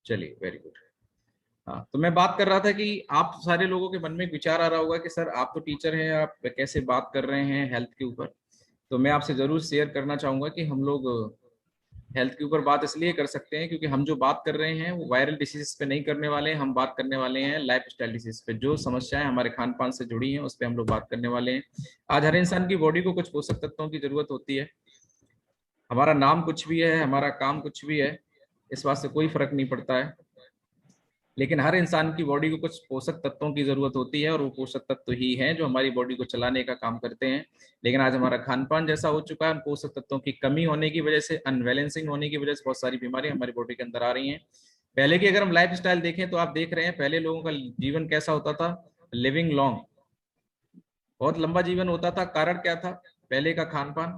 चलिए, very good. हाँ, तो मैं बात कर रहा था कि आप सारे लोगों के मन में एक विचार आ रहा होगा कि सर आप तो टीचर हैं, आप कैसे बात कर रहे हैं हेल्थ के ऊपर। तो मैं आपसे जरूर शेयर करना चाहूंगा कि हम लोग हेल्थ के ऊपर बात इसलिए कर सकते हैं क्योंकि हम जो बात कर रहे हैं वो वायरल डिसीज पे नहीं करने वाले हैं, हम बात करने वाले हैं लाइफ स्टाइल डिसीज पे, जो समस्याएं हमारे खान पान से जुड़ी हैं उस पर हम लोग बात करने वाले हैं। आज हर इंसान की बॉडी को कुछ पोषक तत्वों की जरूरत होती है। हमारा नाम कुछ भी है, हमारा काम कुछ भी है, इस बात से कोई फर्क नहीं पड़ता है, लेकिन हर इंसान की बॉडी को कुछ पोषक तत्वों की जरूरत होती है और वो पोषक तत्व ही हैं जो हमारी बॉडी को चलाने का काम करते हैं। लेकिन आज हमारा खान पान जैसा हो चुका है, उन पोषक तत्वों की कमी होने की वजह से, अनबैलेंसिंग होने की वजह से बहुत सारी बीमारियां हमारी बॉडी के अंदर आ रही हैं। पहले की अगर हम लाइफ स्टाइल देखें तो आप देख रहे हैं पहले लोगों का जीवन कैसा होता था, लिविंग लॉन्ग, बहुत लंबा जीवन होता था। कारण क्या था? पहले का खान पान,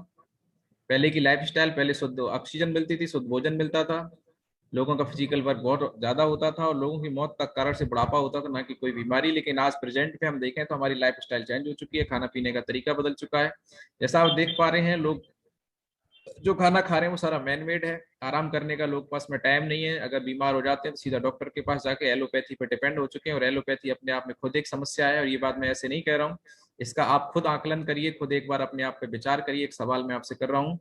पहले की लाइफ स्टाइल, पहले शुद्ध ऑक्सीजन मिलती थी, शुद्ध भोजन मिलता था, लोगों का फिजिकल वर्क बहुत ज्यादा होता था और लोगों की मौत का कारण से बुढ़ापा होता था, ना कि कोई बीमारी। लेकिन आज प्रेजेंट पे हम देखें तो हमारी लाइफ स्टाइल चेंज हो चुकी है, खाना पीने का तरीका बदल चुका है। जैसा आप देख पा रहे हैं, लोग जो खाना खा रहे हैं वो सारा मैन मेड है। आराम करने का लोग पास में टाइम नहीं है, अगर बीमार हो जाते हैं तो सीधा डॉक्टर के पास जाके एलोपैथी पे डिपेंड हो चुके हैं। और एलोपैथी अपने आप में खुद एक समस्या है, और ये बात मैं ऐसे नहीं कह रहा हूँ, इसका आप खुद आकलन करिए, खुद एक बार अपने आप पे विचार करिए। एक सवाल मैं आपसे कर रहा हूँ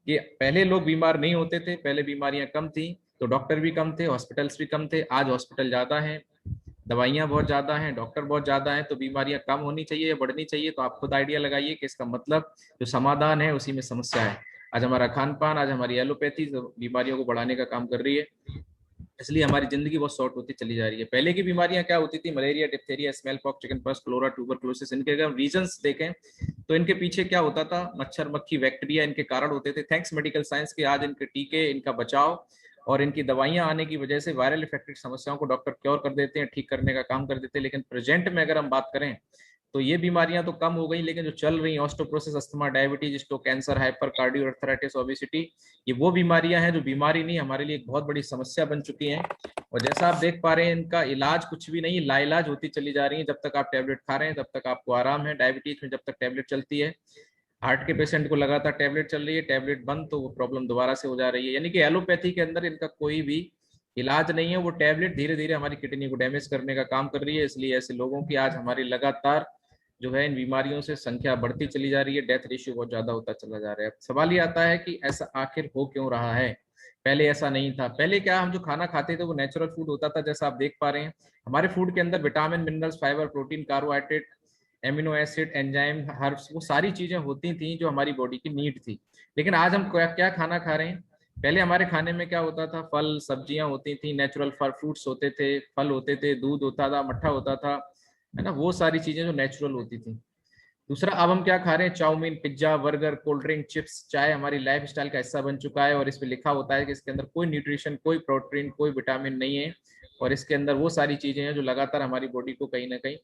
कि पहले लोग बीमार नहीं होते थे, पहले बीमारियां कम थी तो डॉक्टर भी कम थे, हॉस्पिटल्स भी कम थे। आज हॉस्पिटल ज्यादा हैं, दवाइयां बहुत ज्यादा हैं, डॉक्टर बहुत ज्यादा हैं, तो बीमारियां कम होनी चाहिए या बढ़नी चाहिए? तो आप खुद आइडिया लगाइए कि इसका मतलब जो समाधान है उसी में समस्या है। आज हमारा खान पान, आज हमारी एलोपैथी बीमारियों को बढ़ाने का काम कर रही है, इसलिए हमारी जिंदगी बहुत शॉर्ट होती चली जा रही है। पहले की बीमारियां क्या होती थी? Malaria, diphtheria, smallpox, chickenpox, cholera, tuberculosis. इनके अगर रीजंस देखें तो इनके पीछे क्या होता था? मच्छर, मक्खी, बैक्टीरिया इनके कारण होते थे। थैंक्स मेडिकल साइंस के आज इनके टीके, इनका बचाव और इनकी दवाइयां आने की वजह से वायरल इफेक्टेड समस्याओं को डॉक्टर क्योर कर देते हैं, ठीक करने का काम कर देते हैं। लेकिन प्रेजेंट में अगर हम बात करें तो ये बीमारियां तो कम हो गई, लेकिन जो चल रही osteoporosis, asthma, diabetes, stroke, cancer, hyper cardioarthritis, obesity, ये वो बीमारियां हैं जो बीमारी नहीं, हमारे लिए एक बहुत बड़ी समस्या बन चुकी हैं। और जैसा आप देख पा रहे हैं, इनका इलाज कुछ भी नहीं, लाइलाज होती चली जा रही है। जब तक आप टैबलेट खा रहे हैं तब तक आपको आराम है। डायबिटीज में जब तक टैबलेट चलती है, हार्ट के पेशेंट को लगातार टैबलेट चल रही है, टैबलेट बंद तो वो प्रॉब्लम दोबारा से हो जा रही है। यानी कि एलोपैथी के अंदर इनका कोई भी इलाज नहीं है, वो टैबलेट धीरे धीरे हमारी किडनी को डैमेज करने का काम कर रही है। इसलिए ऐसे लोगों की आज हमारी लगातार जो है इन बीमारियों से संख्या बढ़ती चली जा रही है, डेथ रेशियो बहुत ज्यादा होता चला जा रहा है। सवाल ये आता है कि ऐसा आखिर हो क्यों रहा है? पहले ऐसा नहीं था। पहले क्या, हम जो खाना खाते थे वो नेचुरल फूड होता था। जैसा आप देख पा रहे हैं, हमारे फूड के अंदर vitamin, minerals, fibre, protein, carbohydrate, amino acid, enzyme, herbs, वो सारी चीजें होती थी जो हमारी बॉडी की नीड थी। लेकिन आज हम क्या क्या खाना खा रहे हैं? पहले हमारे खाने में क्या होता था? फल सब्जियां होती थी, नेचुरल फल फ्रूट्स होते थे, फल होते थे, दूध होता था, मट्ठा होता था, है ना, वो सारी चीजें जो नेचुरल होती थी। दूसरा, अब हम क्या खा रहे हैं? Chowmein, pizza, burger, cold drink, chips, चाय हमारी लाइफ स्टाइल का हिस्सा बन चुका है। और इस पे लिखा होता है कि इसके अंदर कोई न्यूट्रिशन, कोई प्रोटीन, कोई विटामिन नहीं है। और इसके अंदर वो सारी चीजें हैं जो लगातार हमारी बॉडी को कहीं ना कहीं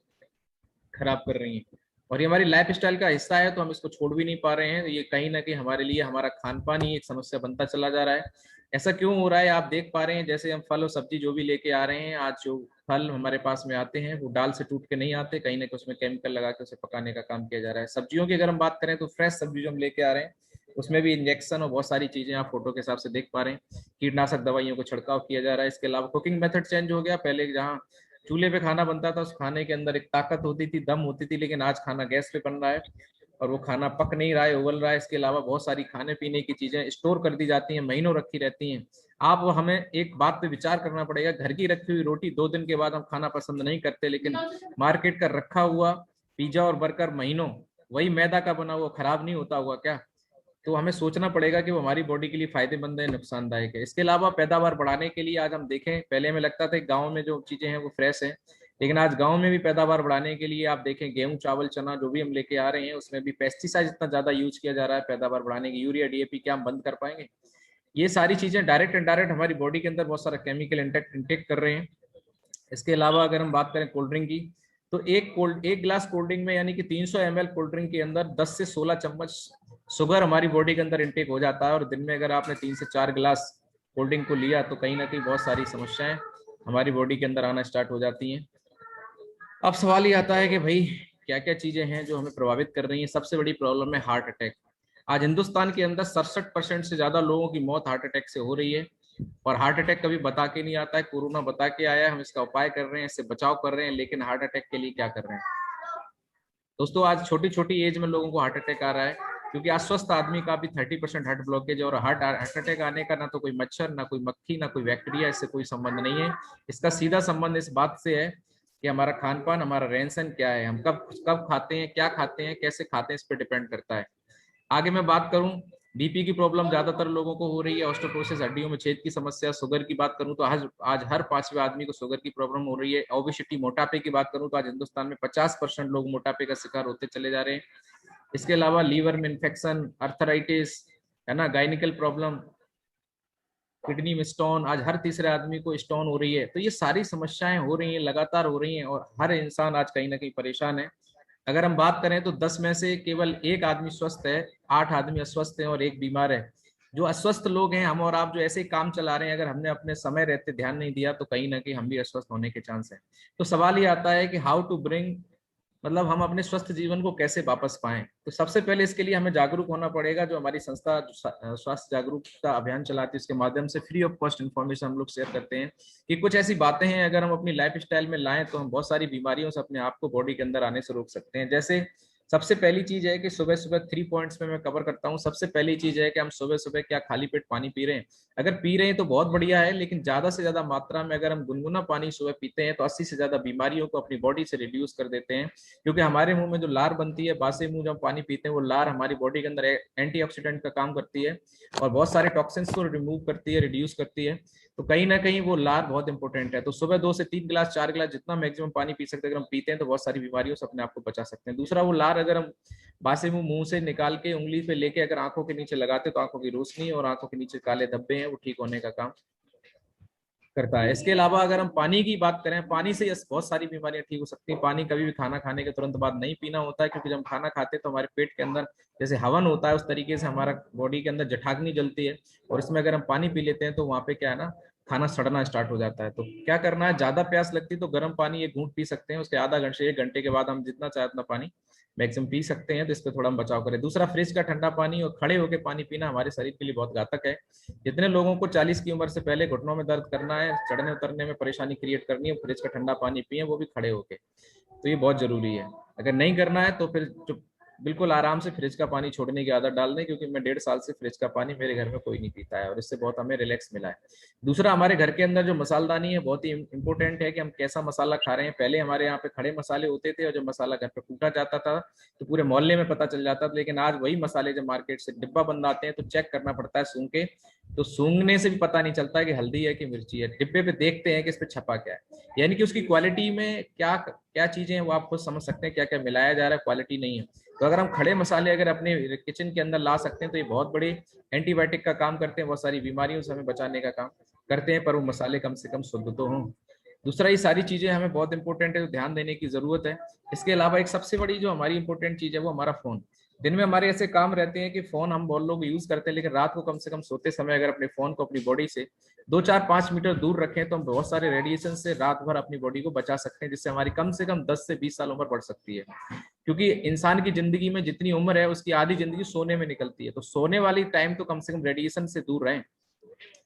खराब कर रही हैं। और ये हमारी लाइफ स्टाइल का हिस्सा है तो हम इसको छोड़ भी नहीं पा रहे हैं। ये कहीं ना कहीं हमारे लिए हमारा खान पान ही एक समस्या बनता चला जा रहा है। ऐसा क्यों हो रहा है? आप देख पा रहे हैं, जैसे हम फल और सब्जी जो भी लेके आ रहे हैं, आज जो फल हमारे पास में आते हैं वो डाल से टूट के नहीं आते, कहीं ना कहीं उसमें केमिकल लगा के उसे पकाने का काम किया जा रहा है। सब्जियों की अगर हम बात करें तो फ्रेश सब्जी जो हम लेके आ रहे हैं उसमें भी इंजेक्शन और बहुत सारी चीजें आप फोटो के हिसाब से देख पा रहे हैं, कीटनाशक दवाइयों को छिड़काव किया जा रहा है। इसके अलावा कुकिंग मेथड चेंज हो गया। पहले जहाँ चूल्हे पे खाना बनता था, उस खाने के अंदर एक ताकत होती थी, दम होती थी, लेकिन आज खाना गैस पे बन रहा है और वो खाना पक नहीं रहा है, उबल रहा है। इसके अलावा बहुत सारी खाने पीने की चीजें स्टोर कर दी जाती हैं, महीनों रखी रहती हैं। आप हमें एक बात पे विचार करना पड़ेगा, घर की रखी हुई रोटी 2 दिन के बाद हम खाना पसंद नहीं करते, लेकिन मार्केट का रखा हुआ पिज्जा और बर्गर महीनों वही मैदा का बना हुआ खराब नहीं होता होगा क्या? तो हमें सोचना पड़ेगा कि वो हमारी बॉडी के लिए फायदेमंद है, नुकसानदायक है। इसके अलावा पैदावार बढ़ाने के लिए आज हम देखें, पहले हमें लगता था कि गाँव में जो चीजें हैं वो फ्रेश है, लेकिन आज गांव में भी पैदावार बढ़ाने के लिए आप देखें, गेहूं, चावल, चना जो भी हम लेके आ रहे हैं उसमें भी पेस्टिसाइड इतना ज्यादा यूज किया जा रहा है पैदावार बढ़ाने की। यूरिया, डीएपी क्या हम बंद कर पाएंगे? ये सारी चीजें डायरेक्ट इनडायरेक्ट हमारी बॉडी के अंदर बहुत सारा केमिकल इंटेक्ट कर रहे हैं। इसके अलावा अगर हम बात करें कोल्ड ड्रिंक की, तो एक गिलास कोल्ड ड्रिंक में, यानी कि 300 ml कोल्ड ड्रिंक के अंदर 10 से 16 चम्मच शुगर हमारी बॉडी के अंदर इंटेक हो जाता है। और दिन में अगर आपने 3 से 4 गिलास कोल्ड ड्रिंक को लिया तो कहीं ना कहीं बहुत सारी समस्याएं हमारी बॉडी के अंदर आना स्टार्ट हो जाती हैं। अब सवाल ये आता है कि भाई क्या क्या चीजें हैं जो हमें प्रभावित कर रही हैं? सबसे बड़ी प्रॉब्लम है हार्ट अटैक। आज हिंदुस्तान के अंदर 67% से ज्यादा लोगों की मौत हार्ट अटैक से हो रही है। और हार्ट अटैक कभी बता के नहीं आता है। कोरोना बता के आया है, हम इसका उपाय कर रहे हैं, इससे बचाव कर रहे हैं, लेकिन हार्ट अटैक के लिए क्या कर रहे हैं दोस्तों? आज छोटी छोटी एज में लोगों को हार्ट अटैक आ रहा है, क्योंकि अस्वस्थ आदमी का भी 30% हार्ट ब्लॉकेज है। और हार्ट अटैक आने का ना तो कोई मच्छर, ना कोई मक्खी, ना कोई बैक्टीरिया, इससे कोई संबंध नहीं है। इसका सीधा संबंध इस बात से है कि हमारा खान पान, हमारा रहन सहन क्या है, हम कब कब खाते हैं, क्या खाते हैं, कैसे खाते हैं, इस पर डिपेंड करता है। आगे मैं बात करूं, बीपी की प्रॉब्लम ज्यादातर लोगों को हो रही है, ऑस्टियोपोरोसिस, हड्डियों में छेद की समस्या। शुगर की बात करूं तो आज आज हर 5वें आदमी को शुगर की प्रॉब्लम हो रही है। ओबेसिटी, मोटापे की बात करूं तो आज हिंदुस्तान में 50% लोग मोटापे का शिकार होते चले जा रहे हैं। इसके अलावा लीवर में इन्फेक्शन, अर्थराइटिस, है ना, गायनिकल प्रॉब्लम, किडनी में स्टोन, आज हर तीसरे आदमी को स्टोन हो रही है। तो ये सारी समस्याएं हो रही हैं, लगातार हो रही हैं, और हर इंसान आज कहीं ना कहीं परेशान है। अगर हम बात करें तो 10 में से केवल एक आदमी स्वस्थ है, 8 आदमी अस्वस्थ हैं और एक बीमार है। जो अस्वस्थ लोग हैं, हम और आप जो ऐसे ही काम चला रहे हैं, अगर हमने अपने समय रहते ध्यान नहीं दिया तो कहीं ना कहीं हम भी अस्वस्थ होने के चांस है। तो सवाल ये आता है कि हाउ टू ब्रिंग, मतलब हम अपने स्वस्थ जीवन को कैसे वापस पाएं। तो सबसे पहले इसके लिए हमें जागरूक होना पड़ेगा। जो हमारी संस्था स्वास्थ्य जागरूकता अभियान चलाती है, उसके माध्यम से फ्री ऑफ कॉस्ट इन्फॉर्मेशन हम लोग शेयर करते हैं कि कुछ ऐसी बातें हैं, अगर हम अपनी लाइफ स्टाइल में लाएं तो हम बहुत सारी बीमारियों से अपने आप को बॉडी के अंदर आने से रोक सकते हैं। जैसे सबसे पहली चीज है कि सुबह सुबह 3 पॉइंट्स में मैं कवर करता हूँ। सबसे पहली चीज है कि हम सुबह सुबह क्या खाली पेट पानी पी रहे हैं। अगर पी रहे हैं तो बहुत बढ़िया है, लेकिन ज्यादा से ज्यादा मात्रा में अगर हम गुनगुना पानी सुबह पीते हैं तो 80 से ज्यादा बीमारियों को अपनी बॉडी से रिड्यूस कर देते हैं। क्योंकि हमारे मुंह में जो लार बनती है, बासे मुंह जब पानी पीते हैं, वो लार हमारी बॉडी के अंदर एंटीऑक्सीडेंट का काम करती है और बहुत सारे टॉक्सिन्स को रिमूव करती है, रिड्यूस करती है। तो कहीं ना कहीं वो लार बहुत इंपॉर्टेंट है। तो सुबह 2 से 3 गिलास, 4 गिलास, जितना मैक्सिमम पानी पी सकते हैं, अगर हम पीते हैं तो बहुत सारी बीमारियों से अपने आप को बचा सकते हैं। दूसरा, वो लार अगर हम बासे मुंह से निकाल के उंगली पे लेके अगर आंखों के नीचे लगाते तो आंखों की रोशनी और आंखों के नीचे काले धब्बे हैं, वो ठीक होने का काम करता है। इसके अलावा अगर हम पानी की बात करें, पानी से बहुत सारी बीमारियां ठीक हो सकती हैं। पानी कभी भी खाना खाने के तुरंत बाद नहीं पीना होता है, क्योंकि जब हम खाना खाते हैं तो हमारे पेट के अंदर जैसे हवन होता है, उस तरीके से हमारा बॉडी के अंदर जठाग्नि जलती है, और इसमें अगर हम पानी पी लेते हैं तो वहां पे क्या है ना, खाना सड़ना स्टार्ट हो जाता है। तो क्या करना है, ज्यादा प्यास लगती है तो गर्म पानी 1 घूंट पी सकते हैं, उसके आधा घंटे से 1 घंटे के बाद हम जितना चाहे उतना पानी मैक्सिमम पी सकते हैं। तो इस पर थोड़ा हम बचाव करें। दूसरा, फ्रिज का ठंडा पानी और खड़े होकर पानी पीना हमारे शरीर के लिए बहुत घातक है। जितने लोगों को 40 की उम्र से पहले घुटनों में दर्द करना है, चढ़ने उतरने में परेशानी क्रिएट करनी है, फ्रिज का ठंडा पानी पिए, वो भी खड़े होके। तो ये बहुत जरूरी है। अगर नहीं करना है तो फिर बिल्कुल आराम से फ्रिज का पानी छोड़ने की आदत डाल दें, क्योंकि मैं 1.5 साल से फ्रिज का पानी मेरे घर में कोई नहीं पीता है और इससे बहुत हमें रिलैक्स मिला है। दूसरा, हमारे घर के अंदर जो मसालदानी है, बहुत ही इंपॉर्टेंट है कि हम कैसा मसाला खा रहे हैं। पहले हमारे यहाँ पे खड़े मसाले होते थे और जब मसाला घर पे कूटा जाता था तो पूरे मोहल्ले में पता चल जाता था, लेकिन आज वही मसाले जब मार्केट से डिब्बा बंद आते हैं तो चेक करना पड़ता है सूंघ के। तो सूंघने से भी पता नहीं चलता है कि हल्दी है कि मिर्ची है, डिब्बे पे देखते हैं कि इस पे छपा क्या है, यानी कि उसकी क्वालिटी में क्या क्या चीजें हैं वो आप खुद समझ सकते हैं, क्या क्या मिलाया जा रहा है, क्वालिटी नहीं है। तो अगर हम खड़े मसाले अगर अपने किचन के अंदर ला सकते हैं तो ये बहुत बड़े एंटीबायोटिक का काम करते हैं, बहुत सारी बीमारियों से हमें बचाने का काम करते हैं, पर वो मसाले कम से कम शुद्ध तो हों। दूसरा, ये सारी चीजें हमें बहुत इंपॉर्टेंट है, तो ध्यान देने की जरूरत है। इसके अलावा एक सबसे बड़ी जो हमारी इंपॉर्टेंट चीज है वो हमारा फोन। दिन में हमारे ऐसे काम रहते हैं कि फोन हम बहुत लोग यूज करते हैं, लेकिन रात को कम से कम सोते समय अगर अपने फोन को अपनी बॉडी से 2, 4, 5 मीटर दूर रखें तो हम बहुत सारे रेडिएशन से रात भर अपनी बॉडी को बचा सकते हैं, जिससे हमारी कम से कम 10 से 20 साल उम्र बढ़ सकती है। क्योंकि इंसान की जिंदगी में जितनी उम्र है उसकी आधी जिंदगी सोने में निकलती है, तो सोने वाली टाइम तो कम से कम रेडिएशन से दूर रहें।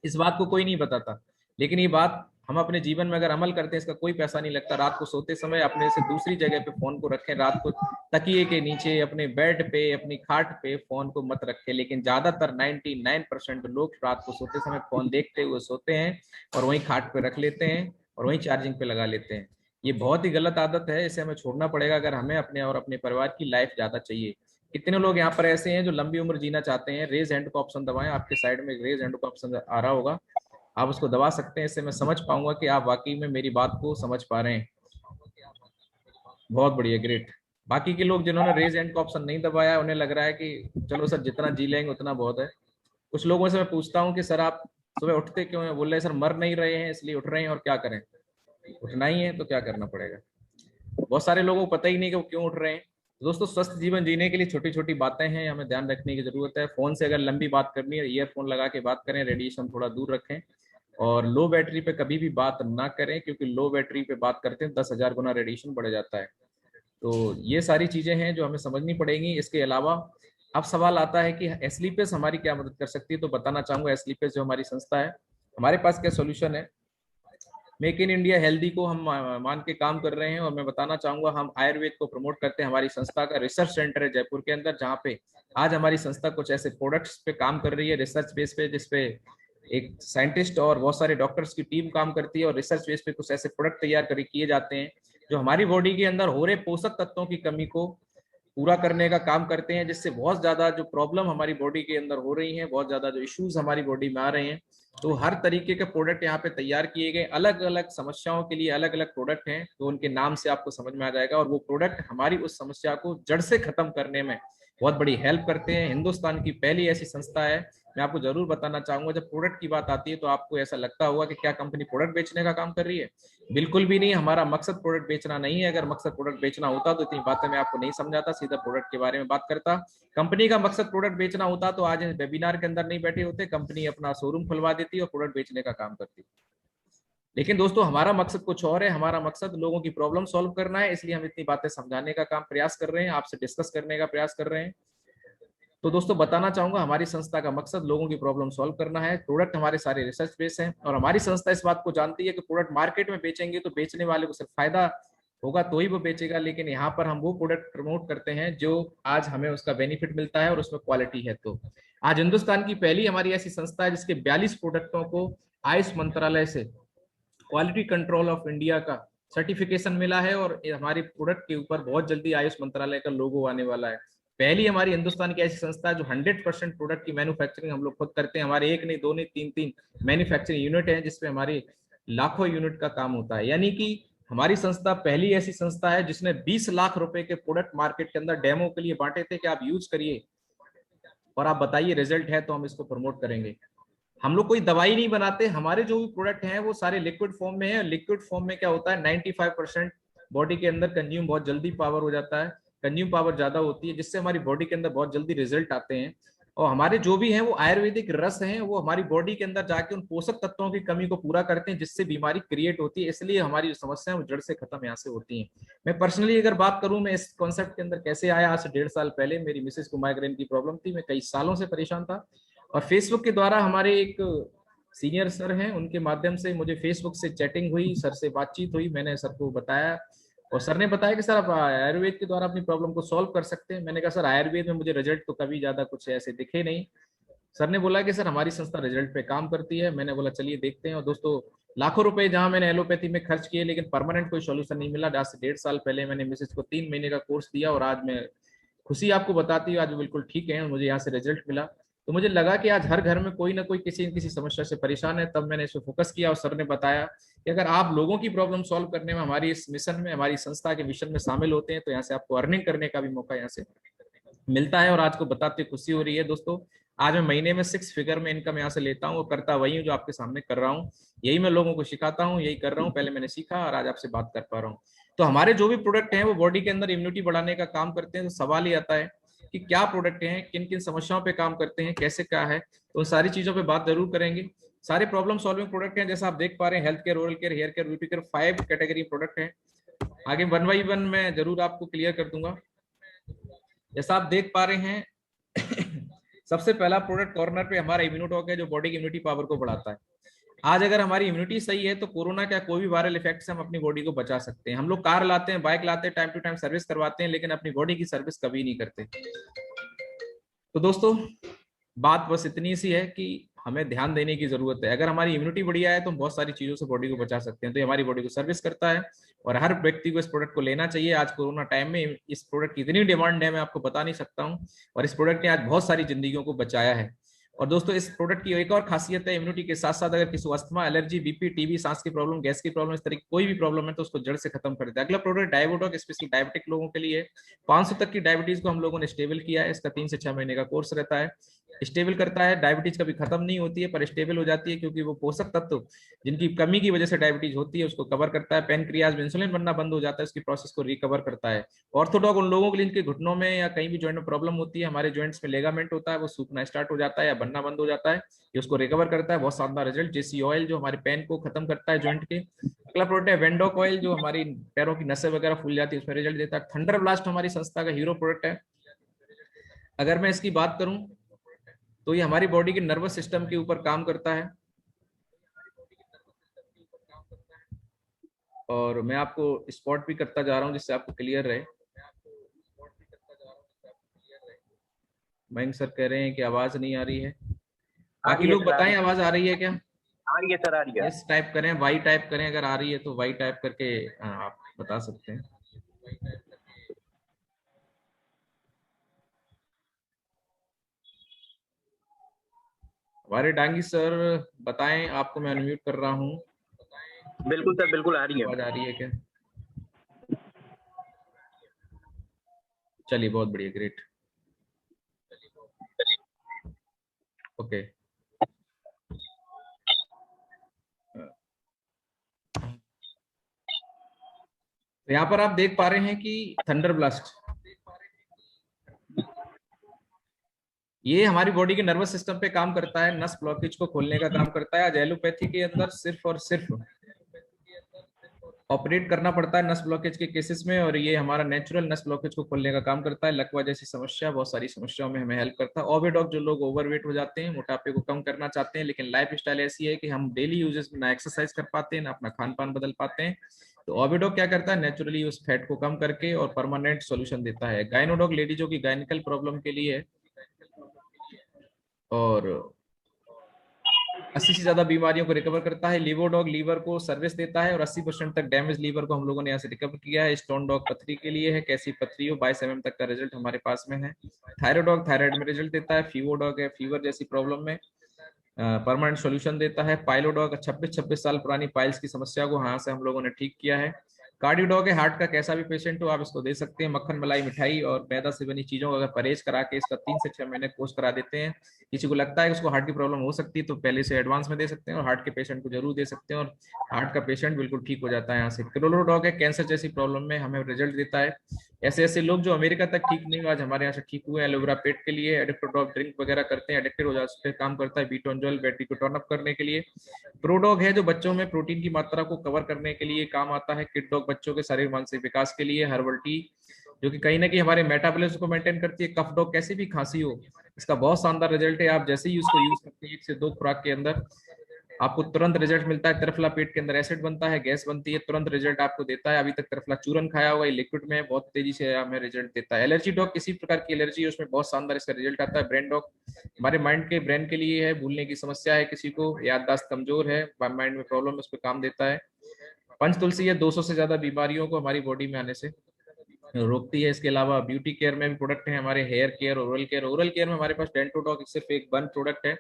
इस बात को कोई नहीं बताता, लेकिन ये बात हम अपने जीवन में अगर अमल करते हैं, इसका कोई पैसा नहीं लगता। रात को सोते समय अपने से दूसरी जगह पे फोन को रखें, रात को तकिए के नीचे, अपने बेड पे, अपनी खाट पे फोन को मत रखें। लेकिन ज्यादातर 99% लोग रात को सोते समय फोन देखते हुए सोते हैं और वहीं खाट पे रख लेते हैं और वहीं चार्जिंग पे लगा लेते हैं। ये बहुत ही गलत आदत है, इसे हमें छोड़ना पड़ेगा अगर हमें अपने और अपने परिवार की लाइफ ज्यादा चाहिए। कितने लोग यहाँ पर ऐसे हैं जो लंबी उम्र जीना चाहते हैं? रेज हैंड का ऑप्शन दबाएं, आपके साइड में रेज हैंड का ऑप्शन आ रहा होगा, आप उसको दबा सकते हैं। इससे मैं समझ पाऊंगा कि आप वाकई में मेरी बात को समझ पा रहे हैं। बहुत बढ़िया, ग्रेट। बाकी के लोग जिन्होंने रेज हैंड का ऑप्शन नहीं दबाया, उन्हें लग रहा है कि चलो सर जितना जी लेंगे उतना बहुत है। कुछ लोगों से मैं पूछता हूँ कि सर आप सुबह उठते क्यों हैं? बोल रहे सर मर नहीं रहे हैं इसलिए उठ रहे हैं, और क्या करें, उठना ही है तो क्या करना पड़ेगा। बहुत सारे लोगों को पता ही नहीं कि वो क्यों उठ रहे हैं। तो दोस्तों, स्वस्थ जीवन जीने के लिए छोटी छोटी बातें हैं, हमें ध्यान रखने की जरूरत है। फोन से अगर लंबी बात करनी है, ईयरफोन लगा के बात करें, रेडिएशन थोड़ा दूर रखें, और लो बैटरी पे कभी भी बात ना करें, क्योंकि लो बैटरी पे बात करते हैं 10,000 गुना रेडिएशन बढ़ जाता है। तो ये सारी चीजें हैं जो हमें समझनी पड़ेंगी। इसके अलावा अब सवाल आता है कि एस्लीपेस हमारी क्या मदद कर सकती है। तो बताना चाहूंगा, एस्लीपेस जो हमारी संस्था है हमारे पास क्या सोल्यूशन है? मेक इन इंडिया हेल्दी को हम मान के काम कर रहे हैं, और मैं बताना चाहूंगा हम आयुर्वेद को प्रमोट करते हैं। हमारी संस्था का रिसर्च सेंटर है जयपुर के अंदर, जहाँ पे आज हमारी संस्था कुछ ऐसे प्रोडक्ट्स पे काम कर रही है रिसर्च बेस पे, जिसपे एक साइंटिस्ट और बहुत सारे डॉक्टर्स की टीम काम करती है, और रिसर्च बेस पे कुछ ऐसे प्रोडक्ट तैयार कर किए जाते हैं जो हमारी बॉडी के अंदर हो रहे पोषक तत्वों की कमी को पूरा करने का काम करते हैं, जिससे बहुत ज्यादा जो प्रॉब्लम हमारी बॉडी के अंदर हो रही है, बहुत ज्यादा जो इश्यूज हमारी बॉडी में आ रहे हैं, तो हर तरीके के प्रोडक्ट यहाँ पे तैयार किए गए। अलग अलग समस्याओं के लिए अलग अलग प्रोडक्ट हैं, तो उनके नाम से आपको समझ में आ जाएगा, और वो प्रोडक्ट हमारी उस समस्या को जड़ से खत्म करने में बहुत बड़ी हेल्प करते हैं। हिंदुस्तान की पहली ऐसी संस्था है। मैं आपको जरूर बताना चाहूंगा, जब प्रोडक्ट की बात आती है तो आपको ऐसा लगता होगा कि क्या कंपनी प्रोडक्ट बेचने का काम कर रही है? बिल्कुल भी नहीं। हमारा मकसद प्रोडक्ट बेचना नहीं है। अगर मकसद प्रोडक्ट बेचना होता तो इतनी बातें मैं आपको नहीं समझाता, सीधा प्रोडक्ट के बारे में बात करता। कंपनी का मकसद प्रोडक्ट बेचना होता तो आज इस वेबिनार के अंदर नहीं बैठे होते, कंपनी अपना शोरूम खुलवा देती और प्रोडक्ट बेचने का काम करती। लेकिन दोस्तों हमारा मकसद कुछ और है। हमारा मकसद लोगों की प्रॉब्लम सॉल्व करना है, इसलिए हम इतनी बातें समझाने का काम प्रयास कर रहे हैं, आपसे डिस्कस करने का प्रयास कर रहे हैं। तो दोस्तों बताना चाहूंगा, हमारी संस्था का मकसद लोगों की प्रॉब्लम सॉल्व करना है। प्रोडक्ट हमारे सारे रिसर्च बेस हैं, और हमारी संस्था इस बात को जानती है कि प्रोडक्ट मार्केट में बेचेंगे तो बेचने वाले को सिर्फ फायदा होगा तो ही वो बेचेगा, लेकिन यहाँ पर हम वो प्रोडक्ट प्रमोट करते हैं जो आज हमें उसका बेनिफिट मिलता है और उसमें क्वालिटी है। तो आज हिंदुस्तान की पहली हमारी ऐसी संस्था है जिसके 42 प्रोडक्टों को आयुष मंत्रालय से क्वालिटी कंट्रोल ऑफ इंडिया का सर्टिफिकेशन मिला है, और हमारे प्रोडक्ट के ऊपर बहुत जल्दी आयुष मंत्रालय का लोगो आने वाला है। पहली हमारी हिंदुस्तान की ऐसी संस्था है जो 100% प्रोडक्ट की मैन्युफैक्चरिंग हम लोग खुद करते हैं। हमारे एक नहीं, दो नहीं, तीन तीन मैन्युफैक्चरिंग यूनिट है, जिसपे हमारी लाखों यूनिट का काम होता है। यानी कि हमारी संस्था पहली ऐसी संस्था है जिसने 20 लाख रुपए के प्रोडक्ट मार्केट के अंदर डेमो के लिए बांटे थे कि आप यूज करिए और आप बताइए रिजल्ट है तो हम इसको प्रमोट करेंगे। हम लोग कोई दवाई नहीं बनाते। हमारे जो भी प्रोडक्ट हैं वो सारे लिक्विड फॉर्म में है। लिक्विड फॉर्म में क्या होता है, 95% बॉडी के अंदर कंज्यूम बहुत जल्दी पावर हो जाता है, कंज्यूम पावर ज्यादा होती है, जिससे हमारी बॉडी के अंदर बहुत जल्दी रिजल्ट आते हैं। और हमारे जो भी हैं वो आयुर्वेदिक रस हैं, वो हमारी बॉडी के अंदर जाके उन पोषक तत्वों की कमी को पूरा करते हैं, जिससे बीमारी क्रिएट होती है। इसलिए हमारी जो समस्या है वो जड़ से खत्म यहाँ से होती है। मैं पर्सनली अगर बात करूं, मैं इस कॉन्सेप्ट के अंदर कैसे आया, आज से 1.5 साल पहले मेरी मिसेज को माइग्रेन की प्रॉब्लम थी। मैं कई सालों से परेशान था, और फेसबुक के द्वारा हमारे एक सीनियर सर हैं, उनके माध्यम से मुझे फेसबुक से चैटिंग हुई, सर से बातचीत हुई, मैंने सर को बताया, और सर ने बताया कि सर आप आयुर्वेद के द्वारा अपनी प्रॉब्लम को सॉल्व कर सकते हैं। मैंने कहा सर आयुर्वेद में मुझे रिजल्ट तो कभी ज्यादा कुछ ऐसे दिखे नहीं। सर ने बोला कि सर हमारी संस्था रिजल्ट पे काम करती है। मैंने बोला चलिए देखते हैं। और दोस्तों लाखों रुपए जहां मैंने एलोपैथी में खर्च किए, लेकिन परमानेंट कोई सोल्यूशन नहीं मिला। आज से 1.5 साल पहले मैंने मिसेज को 3 महीने का कोर्स दिया, और आज मैं खुशी आपको बताती हूँ, आज वो बिल्कुल ठीक है, मुझे यहाँ से रिजल्ट मिला। तो मुझे लगा कि आज हर घर में कोई ना कोई किसी न किसी समस्या से परेशान है। तब मैंने इस पर फोकस किया, और सर ने बताया कि अगर आप लोगों की प्रॉब्लम सॉल्व करने में हमारी इस मिशन में, हमारी संस्था के मिशन में शामिल होते हैं, तो यहाँ से आपको अर्निंग करने का भी मौका यहाँ से मिलता है। और आज को बताते खुशी हो रही है दोस्तों, आज मैं महीने में 6 फिगर में इनकम यहाँ से लेता हूँ, और करता वही हूँ जो आपके सामने कर रहा हूँ। यही मैं लोगों को सिखाता हूँ, यही कर रहा हूँ। पहले मैंने सीखा और आज आपसे बात कर पा रहा हूँ। तो हमारे जो भी प्रोडक्ट हैं वो बॉडी के अंदर इम्यूनिटी बढ़ाने का काम करते हैं। तो सवाल ये आता है कि क्या प्रोडक्ट हैं, किन किन समस्याओं पे काम करते हैं, कैसे क्या है, तो सारी चीजों पे बात जरूर करेंगे। सारे प्रॉब्लम सॉल्विंग प्रोडक्ट हैं, जैसा आप देख पा रहे हैं, health care, oral care, hair care, beauty care, 5 category product हैं। आगे 1 बाई 1 मैं जरूर आपको क्लियर कर दूंगा। जैसा आप देख पा रहे हैं सबसे पहला प्रोडक्ट कॉर्नर पे हमारा इम्यूनोटॉक है, जो बॉडी की इम्यूनिटी पावर को बढ़ाता है। आज अगर हमारी इम्यूनिटी सही है तो कोरोना क्या कोई भी वायरल इफेक्ट से हम अपनी बॉडी को बचा सकते हैं। हम लोग कार लाते हैं, बाइक लाते हैं, टाइम टू टाइम सर्विस करवाते हैं, लेकिन अपनी बॉडी की सर्विस कभी नहीं करते। तो दोस्तों बात बस इतनी सी है कि हमें ध्यान देने की जरूरत है। अगर हमारी इम्यूनिटी बढ़िया है तो हम बहुत सारी चीजों से बॉडी को बचा सकते हैं। तो ये हमारी बॉडी को सर्विस करता है, और हर व्यक्ति को इस प्रोडक्ट को लेना चाहिए। आज कोरोना टाइम में इस प्रोडक्ट की इतनी डिमांड है, मैं आपको बता नहीं सकता हूँ, और इस प्रोडक्ट ने आज बहुत सारी जिंदगियों को बचाया है। और दोस्तों इस प्रोडक्ट की एक और खासियत है, इम्यूनिटी के साथ साथ अगर किसी को अस्थमा, एलर्जी, बीपी, टीबी, सांस की प्रॉब्लम, गैस की प्रॉब्लम, इस तरह की कोई भी प्रॉब्लम है तो उसको जड़ से खत्म कर देता है। अगला प्रोडक्ट डायबोटॉक, स्पेशली डायबिटिक लोगों के लिए 500 तक की डायबिटीज को हम लोगों ने स्टेबल किया है। इसका 3 से 6 महीने का कोर्स रहता है। स्टेबल करता है, डायबिटीज कभी खत्म नहीं होती है पर स्टेबल हो जाती है, क्योंकि वो पोषक तत्व जिनकी कमी की वजह से डायबिटीज होती है उसको कवर करता है। पेनक्रियाज में इंसुलिन बनना बंद हो जाता है, उसकी प्रोसेस को रिकवर करता है। ऑर्थोडॉक उन लोगों के लिए जिनके घुटनों में या कहीं भी जॉइंट में प्रॉब्लम होती है, हमारे जॉइंट्स में लेगामेंट होता है, वो सूखना स्टार्ट हो जाता है या बनना बंद हो जाता है, ये उसको रिकवर करता है। बहुत शानदार रिजल्ट। जेसी ऑयल जो हमारे पेन को खत्म करता है जॉइंट के। अगला प्रोडक्ट है वेंडोक ऑयल, जो हमारी पैरों की नसें वगैरह फूल जाती है उसमें रिजल्ट देता है। थंडर ब्लास्ट हमारी संस्था का हीरो प्रोडक्ट है। अगर मैं इसकी बात करूं तो ये हमारी बॉडी के नर्वस सिस्टम के ऊपर काम करता है। और मैं आपको स्पॉट भी करता जा रहा हूँ जिससे आपको क्लियर रहे। मयंक सर कह रहे हैं कि आवाज नहीं आ रही है। आ बाकी रही है लोग सर, आ रही बताएं है। आवाज आ रही है क्या? आ रही है सर, आ रही है। यस टाइप करें, वाई टाइप करें, अगर आ रही है तो वाई टाइप करके आप बता सकते हैं। हमारे डांगी सर बताएं, आपको मैं अनम्यूट कर रहा हूँ। बिल्कुल सर, बिल्कुल आ रही है। आवाज आ रही है क्या? चलिए बहुत बढ़िया, ग्रेट। ओके। तो यहाँ पर आप देख पा रहे हैं कि थंडर ब्लास्ट ये हमारी बॉडी के नर्वस सिस्टम पे काम करता है, नस ब्लॉकेज को खोलने का काम करता है। आज एलोपैथी के अंदर सिर्फ और सिर्फ ऑपरेट करना पड़ता है नस ब्लॉकेज के केसेस में, और ये हमारा नेचुरल नस ब्लॉकेज को खोलने का काम करता है। लकवा जैसी समस्या, बहुत सारी समस्याओं में हमें हेल्प करता है। ओविडॉक, जो लोग ओवरवेट हो जाते हैं, मोटापे को कम करना चाहते हैं, लेकिन लाइफ स्टाइल ऐसी है कि हम डेली यूजेस में ना एक्सरसाइज कर पाते हैं ना अपना खान पान बदल पाते हैं, तो ओविडॉक क्या करता है, नेचुरली उस फैट को कम करके और परमानेंट सॉल्यूशन देता है। गायनोडॉक लेडीजों की गायनिकल प्रॉब्लम के लिए है, और 80 से ज्यादा बीमारियों को रिकवर करता है। लिवोडॉग लीवर को सर्विस देता है और 80% तक डैमेज लीवर को हम लोगों ने यहाँ से रिकवर किया है। स्टोन डॉग पथरी के लिए है, कैसी पथरी हो, 22 mm तक का रिजल्ट हमारे पास में है। थायरोडॉग थायराइड में रिजल्ट देता है। फीवोडॉग है, फीवर जैसी प्रॉब्लम में परमानेंट सॉल्यूशन देता है। पाइलोडॉग 26-26 साल पुरानी पाइल्स की समस्या को यहाँ से हम लोगों ने ठीक किया है। कार्डियोडॉग है, हार्ट का कैसा भी पेशेंट हो आप इसको दे सकते हैं। मक्खन मलाई मिठाई और मैदा से बनी चीजों का अगर परहेज करा के इसका 3 से 6 महीने कोर्स करा देते हैं, किसी को लगता है कि उसको हार्ट की प्रॉब्लम हो सकती है तो पहले से एडवांस में दे सकते हैं, और हार्ट के पेशेंट को जरूर दे सकते हैं, और हार्ट का पेशेंट बिल्कुल ठीक हो जाता है यहाँ से। क्रोलोडॉग है, कैंसर जैसी प्रॉब्लम में हमें रिजल्ट देता है। ऐसे ऐसे लोग जो अमेरिका तक ठीक नहीं हुए आज हमारे यहाँ से ठीक हुए हैं। एलोवेरा पेट के लिए, एडिक्टोडॉग ड्रिंक वगैरह करते हैं, एडिक्टेड हो जाते काम करता है। बीटोंजल बैटरी को टर्न अप करने के लिए। प्रोडॉग है जो बच्चों में प्रोटीन की मात्रा को कवर करने के लिए काम आता है। किड डॉग बच्चों के शारीरिक मानसिक विकास के लिए। हर्बल टी जो कि कहीं ना कहीं हमारे मेटाबॉलिज्म को मेंटेन करती है। कफ डॉग, कैसी भी खांसी हो, इसका बहुत शानदार रिजल्ट है। आप जैसे ही उसको यूज करते हैं 1 से 2 खुराक के अंदर आपको तुरंत रिजल्ट मिलता है। त्रिफला पेट के अंदर एसिड बनता है, गैस बनती है, तुरंत रिजल्ट आपको देता है। अभी तक त्रिफला चूरन खाया होगा, ये लिक्विड में बहुत तेजी से हमें रिजल्ट देता है। एलर्जी डॉग, किसी प्रकार की एलर्जी है उसमें बहुत शानदार इसका रिजल्ट आता है। ब्रेन डॉग हमारे माइंड के ब्रेन के लिए है, भूलने की समस्या है, किसी को याददाश्त कमजोर है, माइंड में प्रॉब्लम है, उस पर काम देता है। पंच तुलसी है, 200 से ज्यादा बीमारियों को हमारी बॉडी में आने से रोकती है। इसके अलावा ब्यूटी केयर में भी प्रोडक्ट है हमारे, hair care, oral care. Oral care में हमारे पास डेंटोडॉक सिर्फ एक वन प्रोडक्ट है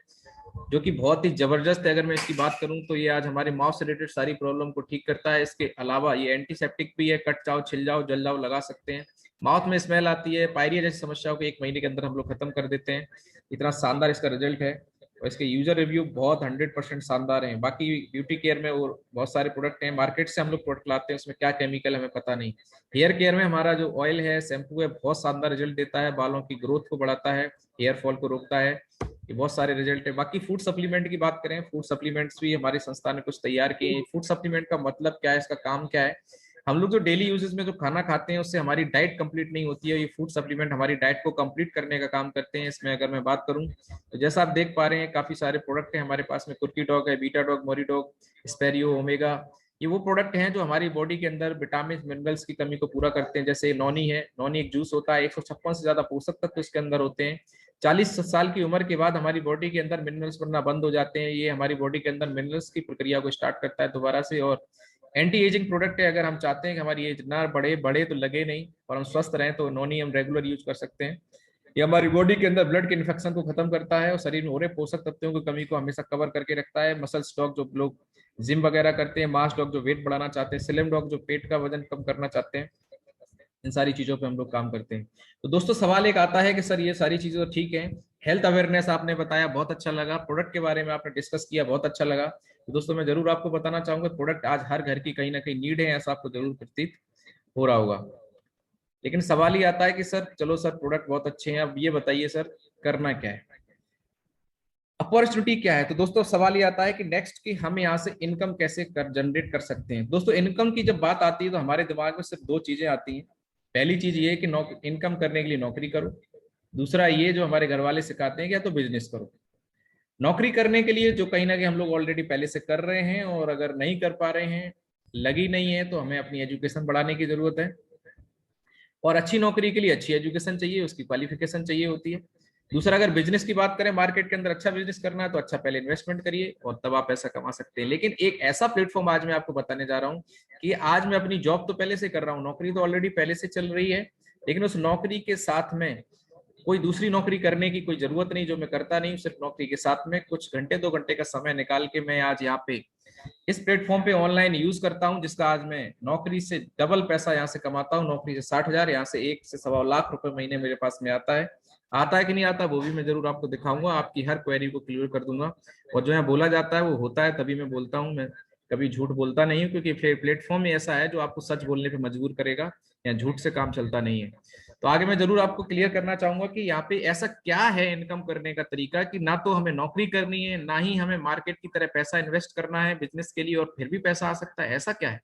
जो कि बहुत ही जबरदस्त है। अगर मैं इसकी बात करूं तो ये आज हमारे माउथ से रिलेटेड सारी प्रॉब्लम को ठीक करता है। इसके अलावा ये एंटीसेप्टिक भी है, कट जाओ, छिल जाओ, जल जाओ लगा सकते हैं। माउथ में स्मेल आती है, पायरिया जैसी समस्याओं को 1 महीने के अंदर हम लोग खत्म कर देते हैं। इतना शानदार इसका रिजल्ट है, और इसके यूजर रिव्यू बहुत 100% शानदार हैं। बाकी ब्यूटी केयर में और बहुत सारे प्रोडक्ट हैं, मार्केट से हम लोग प्रोडक्ट लाते हैं, उसमें क्या केमिकल हमें पता नहीं। हेयर केयर में हमारा जो ऑयल है, शैम्पू है, बहुत शानदार रिजल्ट देता है, बालों की ग्रोथ को बढ़ाता है, हेयर फॉल को रोकता है, ये बहुत सारे रिजल्ट है। बाकी फूड सप्लीमेंट की बात करें, फूड सप्लीमेंट्स भी हमारी संस्था ने कुछ तैयार किए हैं। फूड सप्लीमेंट का मतलब क्या है, इसका काम क्या है? हम लोग जो डेली यूजेस में जो खाना खाते हैं उससे हमारी डाइट कंप्लीट नहीं होती है, ये फूड सप्लीमेंट हमारी डाइट को कंप्लीट करने का काम करते हैं। इसमें अगर मैं बात करूं तो जैसा आप देख पा रहे हैं काफी सारे प्रोडक्ट हैं हमारे पास में। कुर्की डॉग है, बीटा डॉग, मोरी डॉग, स्पेरियो, ओमेगा, ये वो प्रोडक्ट हैं जो हमारी बॉडी के अंदर विटामिन मिनरल्स की कमी को पूरा करते हैं। जैसे नॉनी है, नॉनी एक जूस होता है, 156 से ज्यादा पोषक तत्व इसके अंदर होते हैं। 40 साल की उम्र के बाद हमारी बॉडी के अंदर मिनरल्स बनना बंद हो जाते हैं, ये हमारी बॉडी के अंदर मिनरल्स की प्रक्रिया को स्टार्ट करता है दोबारा से। और एंटी एजिंग प्रोडक्ट है, अगर हम चाहते हैं कि हमारी एज ना बढ़े बढ़े तो लगे नहीं और हम स्वस्थ रहें, तो नॉनी हम रेगुलर यूज कर सकते हैं। ये हमारी बॉडी के अंदर ब्लड के इन्फेक्शन को खत्म करता है और शरीर में हो रहे पोषक तत्वों की कमी को हमेशा कवर करके रखता है। मसल स्टॉक जो लोग जिम वगैरह करते हैं, मास डॉग जो वेट बढ़ाना चाहते हैं, स्लिम डॉग जो पेट का वजन कम करना चाहते हैं, इन सारी चीजों पे हम लोग काम करते हैं। तो दोस्तों सवाल एक आता है कि सर ये सारी चीजें तो ठीक है, हेल्थ अवेयरनेस आपने बताया बहुत अच्छा लगा, प्रोडक्ट के बारे में आपने डिस्कस किया बहुत अच्छा लगा, तो दोस्तों मैं जरूर आपको बताना चाहूंगा प्रोडक्ट आज हर घर की कहीं ना कहीं नीड है, ऐसा आपको जरूर प्रतीत हो रहा होगा। लेकिन सवाल ये आता है कि सर चलो सर प्रोडक्ट बहुत अच्छे हैं, अब ये बताइए सर करना क्या है, अपॉर्चुनिटी क्या है? तो दोस्तों सवाल ये आता है कि नेक्स्ट कि हम यहाँ से इनकम कैसे कर जनरेट कर सकते हैं। दोस्तों इनकम की जब बात आती है तो हमारे दिमाग में सिर्फ दो चीजें आती हैं। पहली चीज ये है कि इनकम करने के लिए नौकरी करो। दूसरा ये जो हमारे घर वाले सिखाते हैं कि या तो बिजनेस करो। नौकरी करने के लिए जो कहीं ना कहीं हम लोग ऑलरेडी पहले से कर रहे हैं, और अगर नहीं कर पा रहे हैं लगी नहीं है तो हमें अपनी एजुकेशन बढ़ाने की जरूरत है। और अच्छी नौकरी के लिए अच्छी एजुकेशन चाहिए, उसकी क्वालिफिकेशन चाहिए होती है। दूसरा, अगर बिजनेस की बात करें, मार्केट के अंदर अच्छा बिजनेस करना है तो अच्छा पहले इन्वेस्टमेंट करिए और तब आप पैसा कमा सकते हैं। लेकिन एक ऐसा प्लेटफॉर्म आज मैं आपको बताने जा रहा हूं कि आज मैं अपनी जॉब तो पहले से कर रहा हूं, नौकरी तो ऑलरेडी पहले से चल रही है, लेकिन उस नौकरी के साथ में कोई दूसरी नौकरी करने की कोई जरूरत नहीं, जो मैं करता नहीं हूँ। सिर्फ नौकरी के साथ में कुछ घंटे 2 घंटे का समय निकाल के मैं आज यहाँ पे इस प्लेटफॉर्म पे ऑनलाइन यूज करता हूं, जिसका आज मैं नौकरी से डबल पैसा यहाँ से कमाता हूँ। नौकरी से 60,000, यहाँ से 1 से 1.25 लाख रुपए महीने मेरे पास में आता है कि नहीं आता वो भी मैं जरूर आपको दिखाऊंगा, आपकी हर क्वेरी को क्लियर कर दूंगा। और जो यहाँ बोला जाता है वो होता है, तभी मैं बोलता हूँ, मैं कभी झूठ बोलता नहीं हूँ, क्योंकि प्लेटफॉर्म ही ऐसा है जो आपको सच बोलने पे मजबूर करेगा। यहाँ झूठ से काम चलता नहीं है। तो आगे मैं जरूर आपको क्लियर करना चाहूंगा कि यहाँ पे ऐसा क्या है इनकम करने का तरीका, कि ना तो हमें नौकरी करनी है, ना ही हमें मार्केट की तरह पैसा इन्वेस्ट करना है बिजनेस के लिए, और फिर भी पैसा आ सकता है। ऐसा क्या है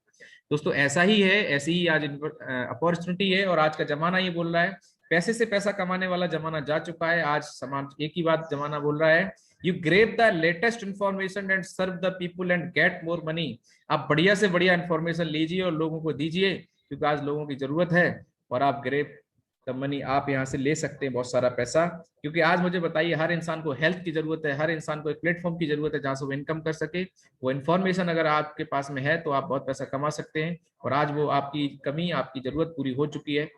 दोस्तों? ऐसा ही है, ऐसी ही आज अपॉर्चुनिटी है, और आज का जमाना ये बोल रहा है। पैसे से पैसा कमाने वाला जमाना जा चुका है। आज समाज एक ही बात जमाना बोल रहा है, you grab the latest information and serve the people and get more money. आप बढ़िया से बढ़िया इंफॉर्मेशन लीजिए और लोगों को दीजिए, क्योंकि आज लोगों की जरूरत है। और आप ग्रेब द मनी, आप यहाँ से ले सकते हैं बहुत सारा पैसा। क्योंकि आज मुझे बताइए, हर इंसान को हेल्थ की जरूरत है, हर इंसान को एक प्लेटफॉर्म की जरूरत है जहां से वो इनकम कर सके। वो इन्फॉर्मेशन अगर आपके पास में है तो आप बहुत पैसा कमा सकते हैं, और आज वो आपकी कमी, आपकी जरूरत पूरी हो चुकी है।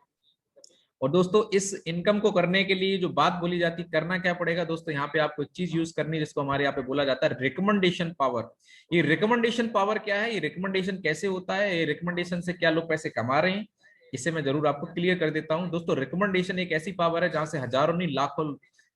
और दोस्तों, इस इनकम को करने के लिए जो बात बोली जाती है, करना क्या पड़ेगा दोस्तों? यहाँ पे आपको एक चीज यूज करनी है जिसको हमारे यहाँ पे बोला जाता है रिकमेंडेशन पावर। ये रिकमेंडेशन पावर क्या है, ये रिकमेंडेशन कैसे होता है, ये रिकमेंडेशन से क्या लोग पैसे कमा रहे हैं, इसे मैं जरूर आपको क्लियर कर देता हूँ। दोस्तों, रिकमेंडेशन एक ऐसी पावर है जहां से हजारों नहीं लाखों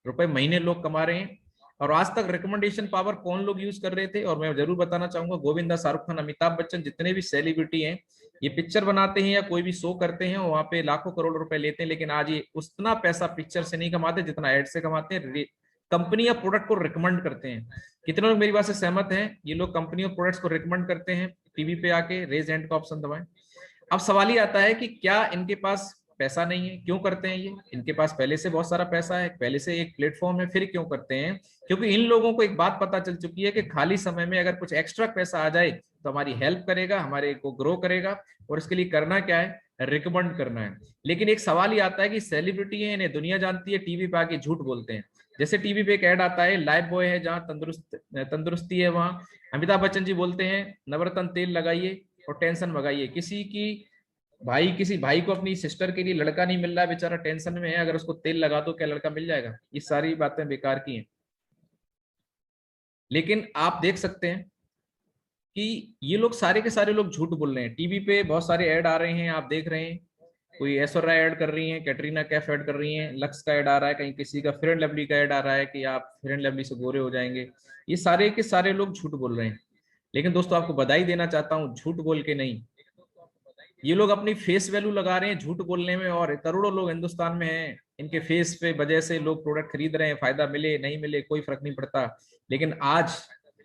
रुपए महीने लोग कमा रहे हैं। और आज तक रिकमेंडेशन पावर कौन लोग यूज कर रहे थे, और मैं जरूर बताना चाहूंगा, गोविंदा, शाहरुख खान, अमिताभ बच्चन, जितने भी सेलिब्रिटी हैं, ये पिक्चर बनाते हैं या कोई भी शो करते हैं, वहां पे लाखों करोड़ रुपए लेते हैं, लेकिन आज ये उतना पैसा पिक्चर से नहीं कमाते जितना एड से कमाते हैं। कंपनी या प्रोडक्ट को रिकमेंड करते हैं। कितने लोग मेरी बात से सहमत हैं? ये लोग कंपनी और प्रोडक्ट्स को रिकमेंड करते हैं। टीवी पे आके रेज हैंड का ऑप्शन दबाएं। अब सवाल ये आता है कि क्या इनके पास पैसा नहीं है? क्यों करते हैं ये? इनके पास पहले से बहुत सारा पैसा है, पहले से एक प्लेटफॉर्म है, फिर क्यों करते हैं? क्योंकि इन लोगों को एक बात पता चल चुकी है कि खाली समय में अगर कुछ एक्स्ट्रा पैसा आ जाए तो हमारी हेल्प करेगा, हमारे को ग्रो करेगा, और इसके लिए करना क्या है? रिकमेंड करना है। लेकिन एक सवाल ये आता है कि सेलिब्रिटी है, इन्हें दुनिया जानती है, टीवी पे आके झूठ बोलते हैं। जैसे टीवी पे एक ऐड आता है, लाइफ बॉय है, जहाँ तंदुरुस्ती है, वहां अमिताभ बच्चन जी बोलते हैं नवरत्न तेल लगाइए और टेंशन भगाइए। किसी भाई को अपनी सिस्टर के लिए लड़का नहीं मिल रहा है, बेचारा टेंशन में है, अगर उसको तेल लगा दो क्या लड़का मिल जाएगा? ये सारी बातें बेकार की हैं। लेकिन आप देख सकते हैं कि ये लोग सारे के सारे लोग झूठ बोल रहे हैं। टीवी पे बहुत सारे ऐड आ रहे हैं, आप देख रहे हैं, कोई ऐश्वर्या ऐड कर रही है, कैटरीना कैफ ऐड कर रही है, लक्स का ऐड आ रहा है, कहीं किसी का फेयर एंड लवली का ऐड आ रहा है कि आप फेयर एंड लवली से गोरे हो जाएंगे। ये सारे के सारे लोग झूठ बोल रहे हैं। लेकिन दोस्तों, आपको बधाई देना चाहता हूँ, झूठ बोल के नहीं, ये लोग अपनी फेस वैल्यू लगा रहे हैं झूठ बोलने में, और करोड़ों लोग हिंदुस्तान में हैं, इनके फेस पे वजह से लोग प्रोडक्ट खरीद रहे हैं। फायदा मिले नहीं मिले कोई फर्क नहीं पड़ता। लेकिन आज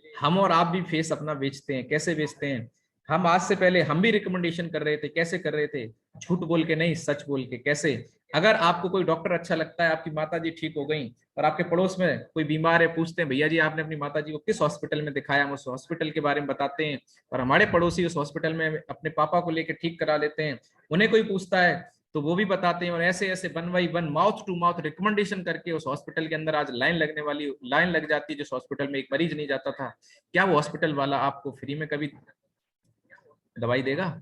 हम और आप भी फेस अपना बेचते हैं। कैसे बेचते हैं? हम आज से पहले हम भी रिकमेंडेशन कर रहे थे। कैसे कर रहे थे? झूठ बोल के नहीं, सच बोल के। कैसे? अगर आपको कोई डॉक्टर अच्छा लगता है, आपकी माता जी ठीक हो गई, और आपके पड़ोस में कोई बीमार है, पूछते हैं भैया जी आपने अपनी माता जी को किस हॉस्पिटल में दिखाया, हम उस हॉस्पिटल के बारे में बताते हैं, और हमारे पड़ोसी उस हॉस्पिटल में अपने पापा को लेकर ठीक करा लेते हैं। उन्हें कोई पूछता है तो वो भी बताते हैं, और ऐसे ऐसे one by one, mouth to mouth recommendation करके उस हॉस्पिटल के अंदर आज लाइन लग जाती है। जिस हॉस्पिटल में एक मरीज नहीं जाता था, क्या वो हॉस्पिटल वाला आपको फ्री में कभी दवाई देगा?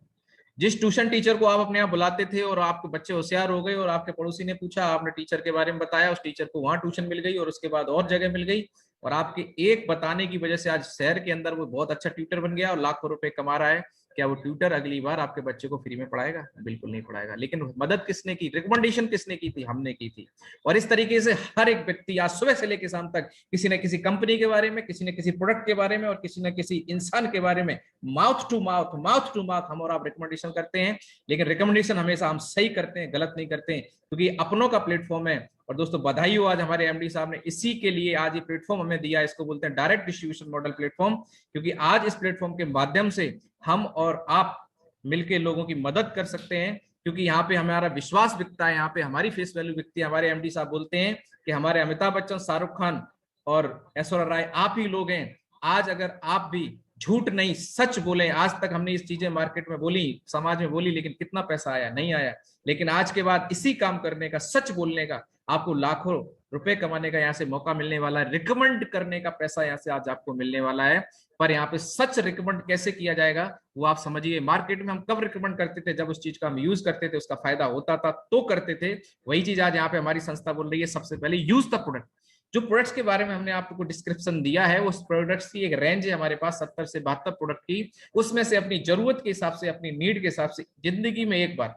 जिस ट्यूशन टीचर को आप अपने यहाँ बुलाते थे और आपके बच्चे होशियार हो गए और आपके पड़ोसी ने पूछा, आपने टीचर के बारे में बताया, उस टीचर को वहां ट्यूशन मिल गई और उसके बाद और जगह मिल गई, और आपके एक बताने की वजह से आज शहर के अंदर वो बहुत अच्छा ट्यूटर बन गया और लाखों रुपए कमा रहा है। क्या वो ट्यूटर अगली बार आपके बच्चे को फ्री में पढ़ाएगा? बिल्कुल नहीं पढ़ाएगा। लेकिन मदद किसने की? रिकमेंडेशन किसने की थी? हमने की थी। और इस तरीके से हर एक व्यक्ति आज सुबह से लेकर शाम तक किसी न किसी कंपनी के बारे में, किसी न किसी प्रोडक्ट के बारे में, और किसी न किसी इंसान के बारे में माउथ टू माउथ हम और आप रिकमेंडेशन करते हैं। लेकिन रिकमेंडेशन हमेशा हम सही करते हैं, गलत नहीं करते हैं, क्योंकि अपनों का प्लेटफॉर्म है। और दोस्तों, बधाई हो, आज हमारे एमडी साहब ने इसी के लिए आज ये प्लेटफॉर्म हमें दिया। इसको बोलते हैं डायरेक्ट डिस्ट्रीब्यूशन मॉडल प्लेटफॉर्म, क्योंकि आज इस प्लेटफॉर्म के माध्यम से हम और आप मिलके लोगों की मदद कर सकते हैं, क्योंकि यहाँ पे हमारा विश्वास बिकता है, यहाँ पे हमारी फेस वैल्यू बिकती है। हमारे एमडी साहब बोलते हैं कि हमारे अमिताभ बच्चन, शाहरुख खान और ऐश्वर्या राय आप ही लोग हैं। आज अगर आप भी झूठ नहीं, सच बोले। आज तक हमने इस चीजें मार्केट में बोली, समाज में बोली, लेकिन कितना पैसा आया? नहीं आया। लेकिन आज के बाद इसी काम करने का, सच बोलने का, आपको लाखों रुपए कमाने का यहाँ से मौका मिलने वाला है। रिकमेंड करने का पैसा यहाँ से आज आपको मिलने वाला है। पर यहाँ पे सच रिकमेंड कैसे किया जाएगा वो आप समझिए। मार्केट में हम कब रिकमेंड करते थे? जब उस चीज का हम यूज करते थे, उसका फायदा होता था तो करते थे। वही चीज आज यहाँ पे हमारी संस्था बोल रही है, सबसे पहले यूज द प्रोडक्ट। जो प्रोडक्ट्स के बारे में हमने आपको डिस्क्रिप्शन दिया है, उस प्रोडक्ट्स की एक रेंज है हमारे पास 70 से 72 प्रोडक्ट की। उसमें से अपनी जरूरत के हिसाब से, अपनी नीड के हिसाब से जिंदगी में एक बार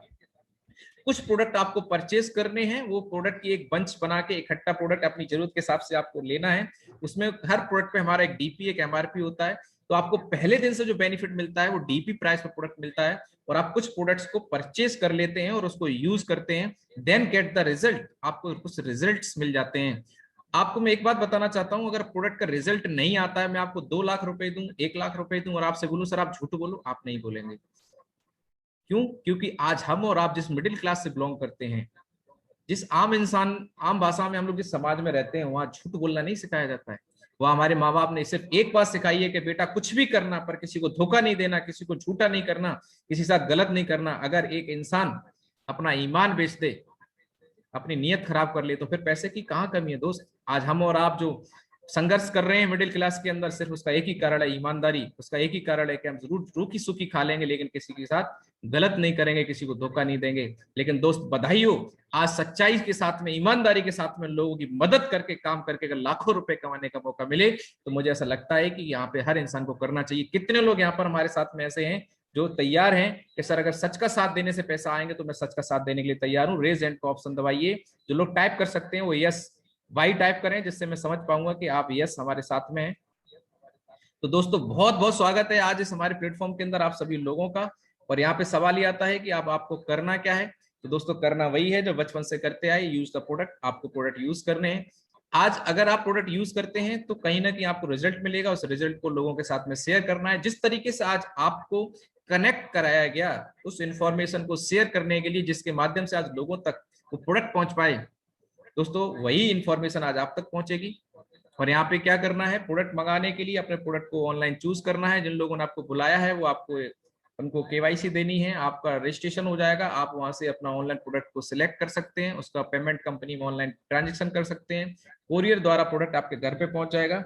कुछ प्रोडक्ट आपको परचेज करने हैं। वो प्रोडक्ट की एक बंच बना के इकट्ठा प्रोडक्ट अपनी जरूरत के हिसाब से आपको लेना है। उसमें हर प्रोडक्ट पे हमारा एक डीपी, एक एमआरपी होता है। तो आपको पहले दिन से जो बेनिफिट मिलता है वो डीपी प्राइस पर प्रोडक्ट मिलता है। और आप कुछ प्रोडक्ट्स को परचेज कर लेते हैं और उसको यूज करते हैं, देन गेट द रिजल्ट। आपको कुछ रिजल्ट्स मिल जाते हैं। आपको मैं एक बात बताना चाहता हूं, अगर प्रोडक्ट का रिजल्ट नहीं आता है, मैं आपको 2 लाख रुपए दूं, 1 लाख रुपए दूं और आपसे बोलूं सर आप झूठ बोलो, आप नहीं बोलेंगे। क्यों? क्योंकि आज हम और आप जिस मिडिल क्लास से बिलोंग करते हैं, जिस आम इंसान, आम भाषा में हम लोग जिस समाज में रहते हैं, वहां झूठ बोलना नहीं सिखाया जाता है। वह हमारे माँ बाप ने सिर्फ एक बात सिखाई है कि बेटा कुछ भी करना पर किसी को धोखा नहीं देना, किसी को झूठा नहीं करना, किसी के साथ गलत नहीं करना। अगर एक इंसान अपना ईमान बेच दे, अपनी नीयत खराब कर ले, तो फिर पैसे की कहाँ कमी है दोस्त? आज हम और आप जो संघर्ष कर रहे हैं मिडिल क्लास के अंदर, सिर्फ उसका एक ही कारण है ईमानदारी। उसका एक ही कारण है कि हम जरूर रूखी सूखी खा लेंगे, लेकिन किसी के साथ गलत नहीं करेंगे, किसी को धोखा नहीं देंगे। लेकिन दोस्त बधाई हो, आज सच्चाई के साथ में, ईमानदारी के साथ में लोगों की मदद करके, काम करके अगर लाखों रुपए कमाने का मौका मिले, तो मुझे ऐसा लगता है कि यहाँ पे हर इंसान को करना चाहिए। कितने लोग यहाँ पर हमारे साथ में ऐसे हैं जो तैयार हैं कि सर अगर सच का साथ देने से पैसा आएंगे तो मैं सच का साथ देने के लिए तैयार हूं? रेज हैंड का ऑप्शन दबाइए। जो लोग टाइप कर सकते हैं वो यस वाई टाइप करें, जिससे मैं समझ पाऊंगा कि आप यस हमारे साथ में हैं। तो दोस्तों बहुत बहुत स्वागत है आज इस हमारे प्लेटफॉर्म के अंदर आप सभी लोगों का। और यहाँ पे सवाल ये आता है कि अब आपको करना क्या है? तो दोस्तों करना वही है जो बचपन से करते आए, यूज द प्रोडक्ट। आपको प्रोडक्ट यूज करने हैं। आज अगर आप प्रोडक्ट यूज करते हैं तो कहीं ना कहीं आपको रिजल्ट मिलेगा। उस रिजल्ट को लोगों के साथ में शेयर करना है। जिस तरीके से आज आपको कनेक्ट कराया गया, उस इंफॉर्मेशन को शेयर करने के लिए, जिसके माध्यम से आज लोगों तक वो प्रोडक्ट पहुंच पाए, दोस्तों वही इंफॉर्मेशन आज आप तक पहुंचेगी। और यहाँ पे क्या करना है? प्रोडक्ट मंगाने के लिए अपने प्रोडक्ट को ऑनलाइन चूज करना है। जिन लोगों ने आपको बुलाया है वो आपको, उनको केवाईसी देनी है, आपका रजिस्ट्रेशन हो जाएगा। आप वहां से अपना ऑनलाइन प्रोडक्ट को सिलेक्ट कर सकते हैं, उसका पेमेंट कंपनी में ऑनलाइन ट्रांजेक्शन कर सकते हैं। कोरियर द्वारा प्रोडक्ट आपके घर पे पहुंच जाएगा।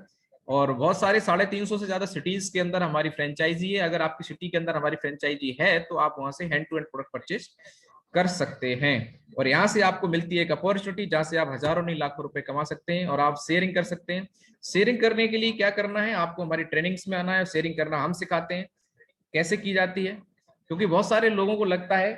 और बहुत सारे 350 से ज्यादा सिटीज के अंदर हमारी फ्रेंचाइजी है। अगर आपकी सिटी के अंदर हमारी फ्रेंचाइजी है तो आप वहां से hand to hand product purchase कर सकते हैं। और यहाँ से आपको मिलती है एक अपॉर्चुनिटी जहां से आप हजारों नहीं लाखों रुपए कमा सकते हैं और आप शेयरिंग कर सकते हैं। शेयरिंग करने के लिए क्या करना है? आपको हमारी ट्रेनिंग्स में आना है। शेयरिंग करना हम सिखाते हैं, कैसे की जाती है। क्योंकि बहुत सारे लोगों को लगता है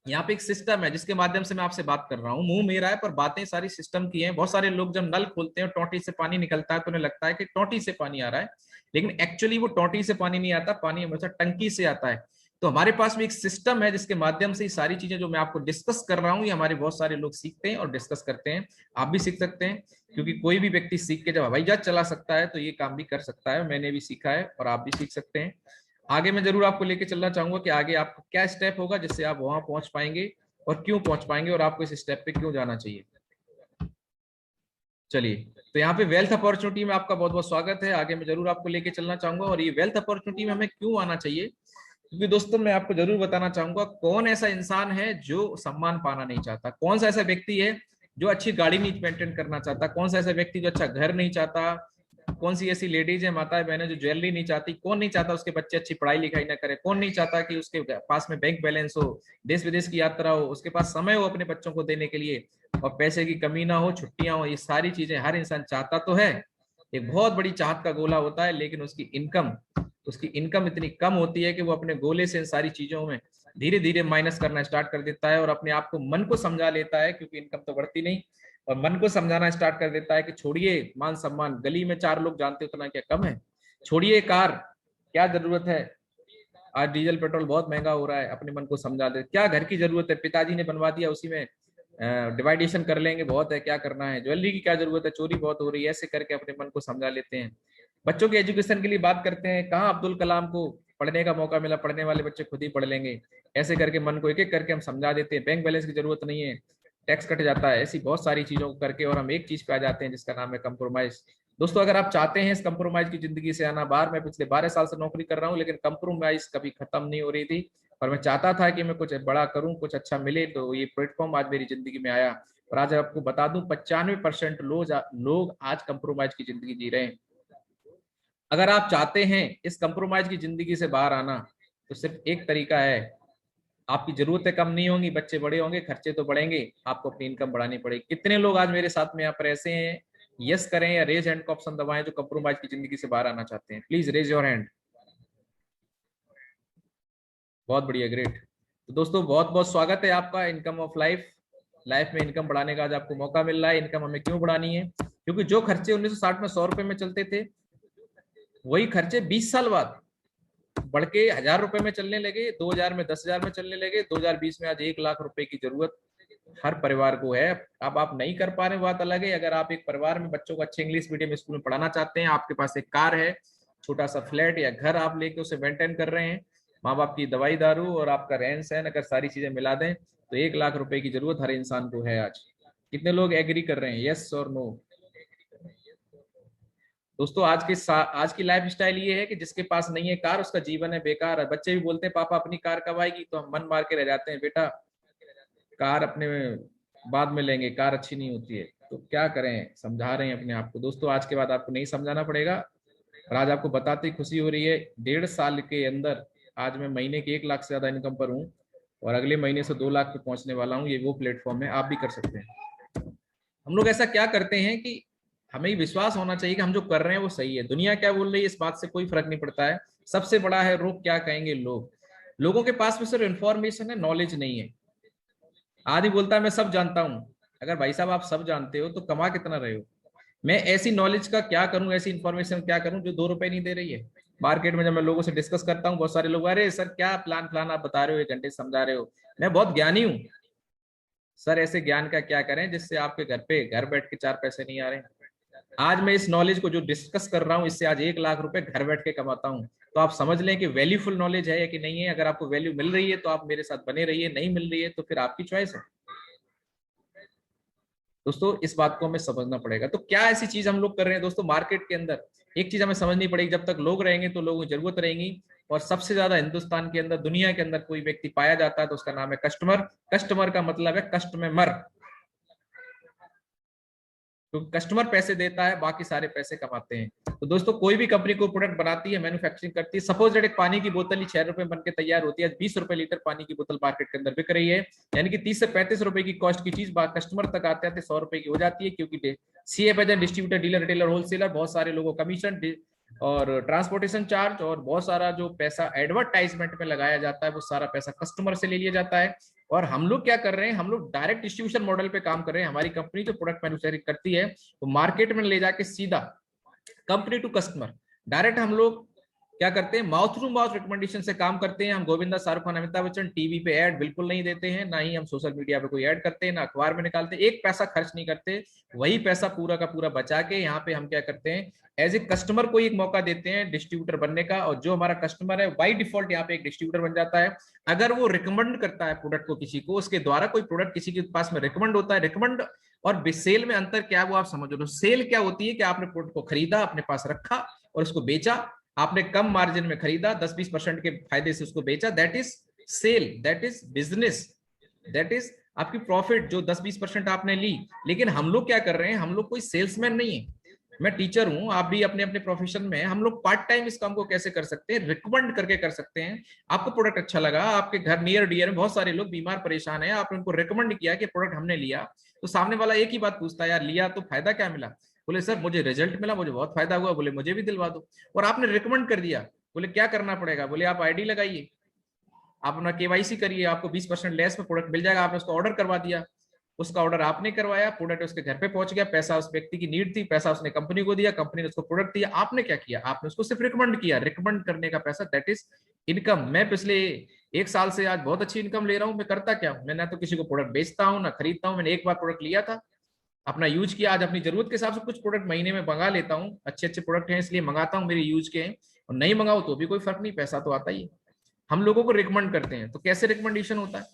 यहाँ पे एक सिस्टम है जिसके माध्यम से मैं आपसे बात कर रहा हूँ, मुंह मेरा है पर बातें सारी सिस्टम की हैं। बहुत सारे लोग जब नल खोलते हैं टोंटी से पानी निकलता है तो उन्हें लगता है कि टोंटी से पानी आ रहा है, लेकिन एक्चुअली वो टोंटी से पानी नहीं आता, पानी हमेशा टंकी से आता है। तो हमारे पास भी एक सिस्टम है जिसके माध्यम से ये सारी चीजें जो मैं आपको डिस्कस कर रहा हूँ, ये हमारे बहुत सारे लोग सीखते हैं और डिस्कस करते हैं। आप भी सीख सकते हैं, क्योंकि कोई भी व्यक्ति सीख के जब हवाई जहाज चला सकता है तो ये काम भी कर सकता है। मैंने भी सीखा है और आप भी सीख सकते हैं। आगे मैं जरूर आपको लेके चलना चाहूंगा कि आगे आपका क्या स्टेप होगा जिससे आप वहां पहुंच पाएंगे और क्यों पहुंच पाएंगे और आपको इस स्टेप पे क्यों जाना चाहिए। चलिए, तो यहाँ पे वेल्थ अपॉर्चुनिटी में आपका बहुत बहुत स्वागत है। आगे मैं जरूर आपको लेके चलना चाहूंगा। और ये वेल्थ अपॉर्चुनिटी में हमें क्यों आना चाहिए, क्योंकि दोस्तों मैं आपको जरूर बताना चाहूंगा कौन ऐसा इंसान है जो सम्मान पाना नहीं चाहता, कौन सा ऐसा व्यक्ति है जो अच्छी गाड़ी नहीं मेंटेन करना चाहता, कौन सा ऐसा व्यक्ति जो अच्छा घर नहीं चाहता, कौन सी ऐसी लेडीज है, माताएं बहनें जो ज्वेलरी नहीं चाहती, कौन नहीं चाहता उसके बच्चे अच्छी पढ़ाई लिखाई ना करे, कौन नहीं चाहता कि उसके पास में बैंक बैलेंस हो, देश विदेश की यात्रा हो, उसके पास समय हो अपने बच्चों को देने के लिए, और पैसे की कमी ना हो, छुट्टियां हो। ये सारी चीजें हर इंसान चाहता तो है। एक बहुत बड़ी चाहत का गोला होता है, लेकिन उसकी इनकम इतनी कम होती है कि वो अपने गोले से इन सारी चीजों में धीरे धीरे माइनस करना स्टार्ट कर देता है और अपने आप को, मन को समझा लेता है, क्योंकि इनकम तो बढ़ती नहीं, और मन को समझाना स्टार्ट कर देता है कि छोड़िए मान सम्मान, गली में 4 लोग जानते उतना क्या कम है, छोड़िए कार, क्या जरूरत है, आज डीजल पेट्रोल बहुत महंगा हो रहा है। अपने मन को समझा दे, क्या घर की जरूरत है, पिताजी ने बनवा दिया उसी में डिवाइडेशन कर लेंगे, बहुत है, क्या करना है, ज्वेलरी की क्या जरूरत है, चोरी बहुत हो रही है, ऐसे करके अपने मन को समझा लेते हैं। बच्चों के एजुकेशन के लिए बात करते हैं, कहाँ अब्दुल कलाम को पढ़ने का मौका मिला, पढ़ने वाले बच्चे खुद ही पढ़ लेंगे, ऐसे करके मन को एक एक करके हम समझा देते हैं। बैंक बैलेंस की जरूरत नहीं है, टैक्स कट जाता है, ऐसी बहुत सारी चीजों को करके और हम एक चीज पे आ जाते हैं जिसका नाम है कंप्रोमाइज। दोस्तों अगर आप चाहते हैं इस कंप्रोमाइज की जिंदगी से आना बाहर, मैं पिछले 12 साल से नौकरी कर रहा हूँ, लेकिन कंप्रोमाइज कभी खत्म नहीं हो रही थी। और मैं चाहता था कि मैं कुछ बड़ा करूं, कुछ अच्छा मिले, तो ये प्लेटफॉर्म आज मेरी जिंदगी में आया। और आज आपको बता दूं 95% लोग आज कंप्रोमाइज की जिंदगी जी रहे हैं। अगर आप चाहते हैं इस कंप्रोमाइज की जिंदगी से बाहर आना, तो सिर्फ एक तरीका है। आपकी जरूरतें कम नहीं होंगी, बच्चे बड़े होंगे, खर्चे तो बढ़ेंगे, आपको अपनी इनकम बढ़ानी पड़ेगी। कितने लोग आज मेरे साथ में यहाँ पर ऐसे हैं, यस करें या रेज हैंड का ऑप्शन दबाएं, जो कंप्रोमाइज की जिंदगी से बाहर आना चाहते हैं? Please raise your hand. बहुत बढ़िया, ग्रेट। तो दोस्तों बहुत बहुत स्वागत है आपका इनकम ऑफ लाइफ। लाइफ में इनकम बढ़ाने का आज आपको मौका मिल रहा है। इनकम हमें क्यों बढ़ानी है? क्योंकि जो खर्चे 1960 में 100 रुपए में चलते थे, वही खर्चे 20 साल बाद बढ़ के 1000 रुपए में चलने लगे, 2000 में 10,000 में चलने लगे, 2020 में आज 1 लाख रुपए की जरूरत हर परिवार को है। अब आप नहीं कर पा रहे, बात अलग है। अगर आप एक परिवार में बच्चों को अच्छे इंग्लिश मीडियम स्कूल में पढ़ाना चाहते हैं, आपके पास एक कार है, छोटा सा फ्लैट या घर आप लेके उसे मेंटेन कर रहे हैं, माँ बाप की दवाई दारू और आपका रहन सहन अगर सारी चीजें मिला दें, तो 1 लाख रुपए की जरूरत हर इंसान को है आज। कितने लोग एग्री कर रहे हैं, यस और नो? दोस्तों आज की लाइफ स्टाइल ये है कि जिसके पास नहीं है कार, उसका जीवन है बेकार है। बच्चे भी बोलते हैं पापा अपनी कार कब आएगी, तो हम मन मार के रह जाते हैं, बेटा कार अपने बाद में लेंगे, कार अच्छी नहीं होती है। तो क्या करें, समझा रहे हैं अपने आप को। दोस्तों आज के बाद आपको नहीं समझाना पड़ेगा, और आज आपको बताते ही खुशी हो रही है। 1.5 साल के अंदर आज मैं महीने की 1 लाख से ज्यादा इनकम पर हूँ, और अगले महीने से 2 लाख पे पहुंचने वाला हूँ। ये वो प्लेटफॉर्म है, आप भी कर सकते हैं। हम लोग ऐसा क्या करते हैं कि हमें विश्वास होना चाहिए कि हम जो कर रहे हैं वो सही है। दुनिया क्या बोल रही है इस बात से कोई फर्क नहीं पड़ता है। सबसे बड़ा है रोग क्या कहेंगे लोग। लोगों के पास में सिर्फ इन्फॉर्मेशन है, नॉलेज नहीं है। आदमी बोलता है मैं सब जानता हूं। अगर भाई साहब आप सब जानते हो तो कमा कितना रहे हो? मैं ऐसी नॉलेज का क्या करूं, ऐसी इन्फॉर्मेशन क्या करूं जो 2 रुपए नहीं दे रही है? मार्केट में जब मैं लोगों से डिस्कस करता हूँ, बहुत सारे लोग, अरे सर क्या प्लान प्लान आप बता रहे हो, 1 घंटे से समझा रहे हो, मैं बहुत ज्ञानी हूँ। सर ऐसे ज्ञान का क्या करें जिससे आपके घर पे घर बैठ के 4 पैसे नहीं आ रहे? आज मैं इस नॉलेज को जो डिस्कस कर रहा हूँ, इससे आज 1 लाख रुपए घर बैठ के कमाता हूँ। तो आप समझ लें कि वैल्यूफुल नॉलेज है या कि नहीं है। अगर आपको वैल्यू मिल रही है तो आप मेरे साथ बने रहिए, नहीं मिल रही है तो फिर आपकी चॉइस है। दोस्तों इस बात को हमें समझना पड़ेगा। तो क्या ऐसी चीज हम लोग कर रहे हैं दोस्तों मार्केट के अंदर? एक चीज हमें समझनी पड़ेगी, जब तक लोग रहेंगे तो लोगों की जरूरत रहेगी। और सबसे ज्यादा हिंदुस्तान के अंदर, दुनिया के अंदर कोई व्यक्ति पाया जाता है तो उसका नाम है कस्टमर। कस्टमर का मतलब है कष्ट में मर। तो कस्टमर पैसे देता है, बाकी सारे पैसे कमाते हैं। तो दोस्तों कोई भी कंपनी को प्रोडक्ट बनाती है, मैन्युफैक्चरिंग करती है, सपोज दैट एक पानी की बोतल ही 6 रुपए बन के तैयार होती है, 20 रुपए लीटर पानी की बोतल मार्केट के अंदर बिक रही है। यानी कि 30 से 35 रुपए की कॉस्ट की चीज कस्टमर तक आते आते 100 रुपए की हो जाती है। क्योंकि CF agent, distributor, dealer, retailer, wholesaler, बहुत सारे लोगों को कमीशन और ट्रांसपोर्टेशन चार्ज और बहुत सारा जो पैसा एडवर्टाइजमेंट में लगाया जाता है, वो सारा पैसा कस्टमर से ले लिया जाता है। और हम लोग क्या कर रहे हैं, हम लोग डायरेक्ट डिस्ट्रीब्यूशन मॉडल पे काम कर रहे हैं। हमारी कंपनी जो प्रोडक्ट मैन्युफैक्चरिंग करती है, तो मार्केट में ले जाके सीधा कंपनी टू कस्टमर डायरेक्ट हम लोग क्या करते हैं, माउथ टू माउथ रिकमेंडेशन से काम करते हैं। हम गोविंदा, शाहरुख खान, अमिताभ बच्चन टीवी पे ऐड बिल्कुल नहीं देते हैं, ना ही हम सोशल मीडिया पे कोई ऐड करते हैं, ना अखबार में निकालते हैं, एक पैसा खर्च नहीं करते। वही पैसा पूरा का पूरा बचा के यहाँ पे हम क्या करते हैं, एज ए कस्टमर को एक मौका देते हैं डिस्ट्रीब्यूटर बनने का। और जो हमारा कस्टमर है बाई डिफॉल्ट यहाँ पे एक डिस्ट्रीब्यूटर बन जाता है। अगर वो रिकमेंड करता है प्रोडक्ट को किसी को, उसके द्वारा कोई प्रोडक्ट किसी के पास में रिकमेंड होता है। रिकमेंड और सेल में अंतर क्या है वो आप समझ लो। सेल क्या होती है कि आपने प्रोडक्ट को खरीदा, अपने पास रखा और उसको बेचा। आपने कम मार्जिन में खरीदा, 10-20% के फायदे से उसको बेचा, that is sale, that is business, that is आपकी प्रॉफिट जो 10-20% आपने ली। लेकिन हम लोग क्या कर रहे हैं, हम लोग कोई सेल्समैन नहीं है। मैं टीचर हूं, आप भी अपने अपने प्रोफेशन में हैं। हम लोग पार्ट टाइम इस काम को कैसे कर सकते हैं, रिकमेंड करके कर सकते हैं। आपको प्रोडक्ट अच्छा लगा, आपके घर नियर डियर में बहुत सारे लोग बीमार परेशान हैं, आपने उनको रिकमेंड किया कि प्रोडक्ट हमने लिया, तो सामने वाला एक ही बात पूछता है, यार लिया तो फायदा क्या मिला? बोले सर मुझे रिजल्ट मिला, मुझे बहुत फायदा हुआ। बोले मुझे भी दिलवा दो। और आपने रिकमेंड कर दिया। बोले क्या करना पड़ेगा? बोले आप आईडी लगाइए, आप अपना केवाईसी करिए, आपको 20% लेस में प्रोडक्ट मिल जाएगा। आपने उसको ऑर्डर करवा दिया, उसका ऑर्डर आपने करवाया, प्रोडक्ट उसके घर पे पहुंच गया, पैसा उस व्यक्ति की नीड थी, पैसा उसने कंपनी को दिया, कंपनी ने उसको प्रोडक्ट दिया। आपने क्या किया, आपने उसको सिर्फ रिकमेंड किया। रिकमेंड करने का पैसा, दैट इज इनकम। मैं पिछले 1 साल से आज बहुत अच्छी इनकम ले रहा हूँ। मैं करता क्या हूँ, मैं ना तो किसी को प्रोडक्ट बेचता हूँ ना खरीदता हूँ। मैंने एक बार प्रोडक्ट लिया था, अपना यूज किया। आज अपनी जरूरत के हिसाब से कुछ प्रोडक्ट महीने में मंगा लेता हूँ, अच्छे अच्छे प्रोडक्ट हैं इसलिए मंगाता हूँ, मेरे यूज के हैं। और नहीं मंगाओ तो भी कोई फर्क नहीं, पैसा तो आता ही है। हम लोगों को रिकमेंड करते हैं। तो कैसे रिकमेंडेशन होता है?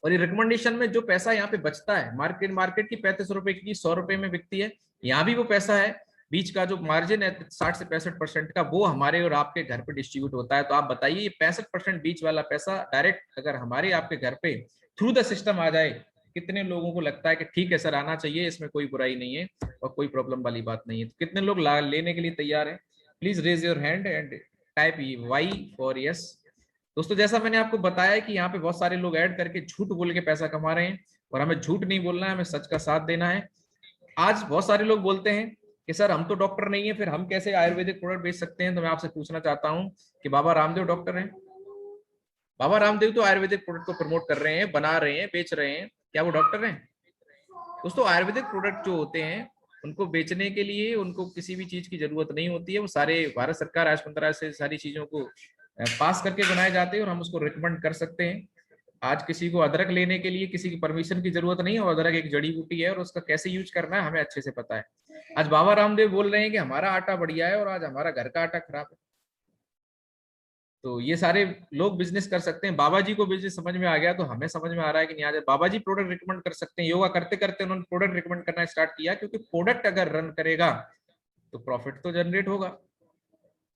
और ये रिकमेंडेशन में जो पैसा यहाँ पे बचता है, मार्केट की 35 रुपए की 100 रुपए में बिकती है, यहाँ भी वो पैसा है। बीच का जो मार्जिन है 60 से 65% का, वो हमारे और आपके घर पे डिस्ट्रीब्यूट होता है। तो आप बताइए ये 65% बीच वाला पैसा डायरेक्ट अगर हमारे आपके घर पे थ्रू द सिस्टम आ जाए, कितने लोगों को लगता है कि ठीक है सर आना चाहिए, इसमें कोई बुराई नहीं है और कोई प्रॉब्लम वाली बात नहीं है। तो कितने लोग लेने के लिए तैयार है? Please raise your hand and type Y for yes. दोस्तों जैसा मैंने आपको बताया कि यहाँ पे बहुत सारे लोग ऐड करके झूठ बोल के पैसा कमा रहे हैं, और हमें झूठ नहीं बोलना है, हमें सच का साथ देना है। आज बहुत सारे लोग बोलते हैं कि सर हम तो डॉक्टर नहीं है, फिर हम कैसे आयुर्वेदिक प्रोडक्ट बेच सकते हैं? तो मैं आपसे पूछना चाहता हूं कि बाबा रामदेव डॉक्टर हैं? बाबा रामदेव तो आयुर्वेदिक प्रोडक्ट को प्रमोट कर रहे हैं, बना रहे हैं, बेच रहे हैं, क्या वो डॉक्टर हैं? दोस्तों आयुर्वेदिक प्रोडक्ट जो होते हैं उनको बेचने के लिए उनको किसी भी चीज की जरूरत नहीं होती है, वो सारे भारत सरकार आयुष मंत्रालय से सारी चीजों को पास करके बनाए जाते हैं और हम उसको रिकमेंड कर सकते हैं। आज किसी को अदरक लेने के लिए किसी की परमिशन की जरूरत नहीं है, और अदरक एक जड़ी बूटी है और उसका कैसे यूज करना है हमें अच्छे से पता है। आज बाबा रामदेव बोल रहे हैं कि हमारा आटा बढ़िया है और आज हमारा घर का आटा खराब है। तो ये सारे लोग बिजनेस कर सकते हैं। बाबा जी को बिजनेस समझ में आ गया तो हमें समझ में आ रहा है कि नहीं, आज बाबा जी प्रोडक्ट रिकमेंड कर सकते हैं। योगा करते करते उन्होंने प्रोडक्ट रिकमेंड करना स्टार्ट किया, क्योंकि प्रोडक्ट अगर रन करेगा तो प्रॉफिट तो जनरेट होगा।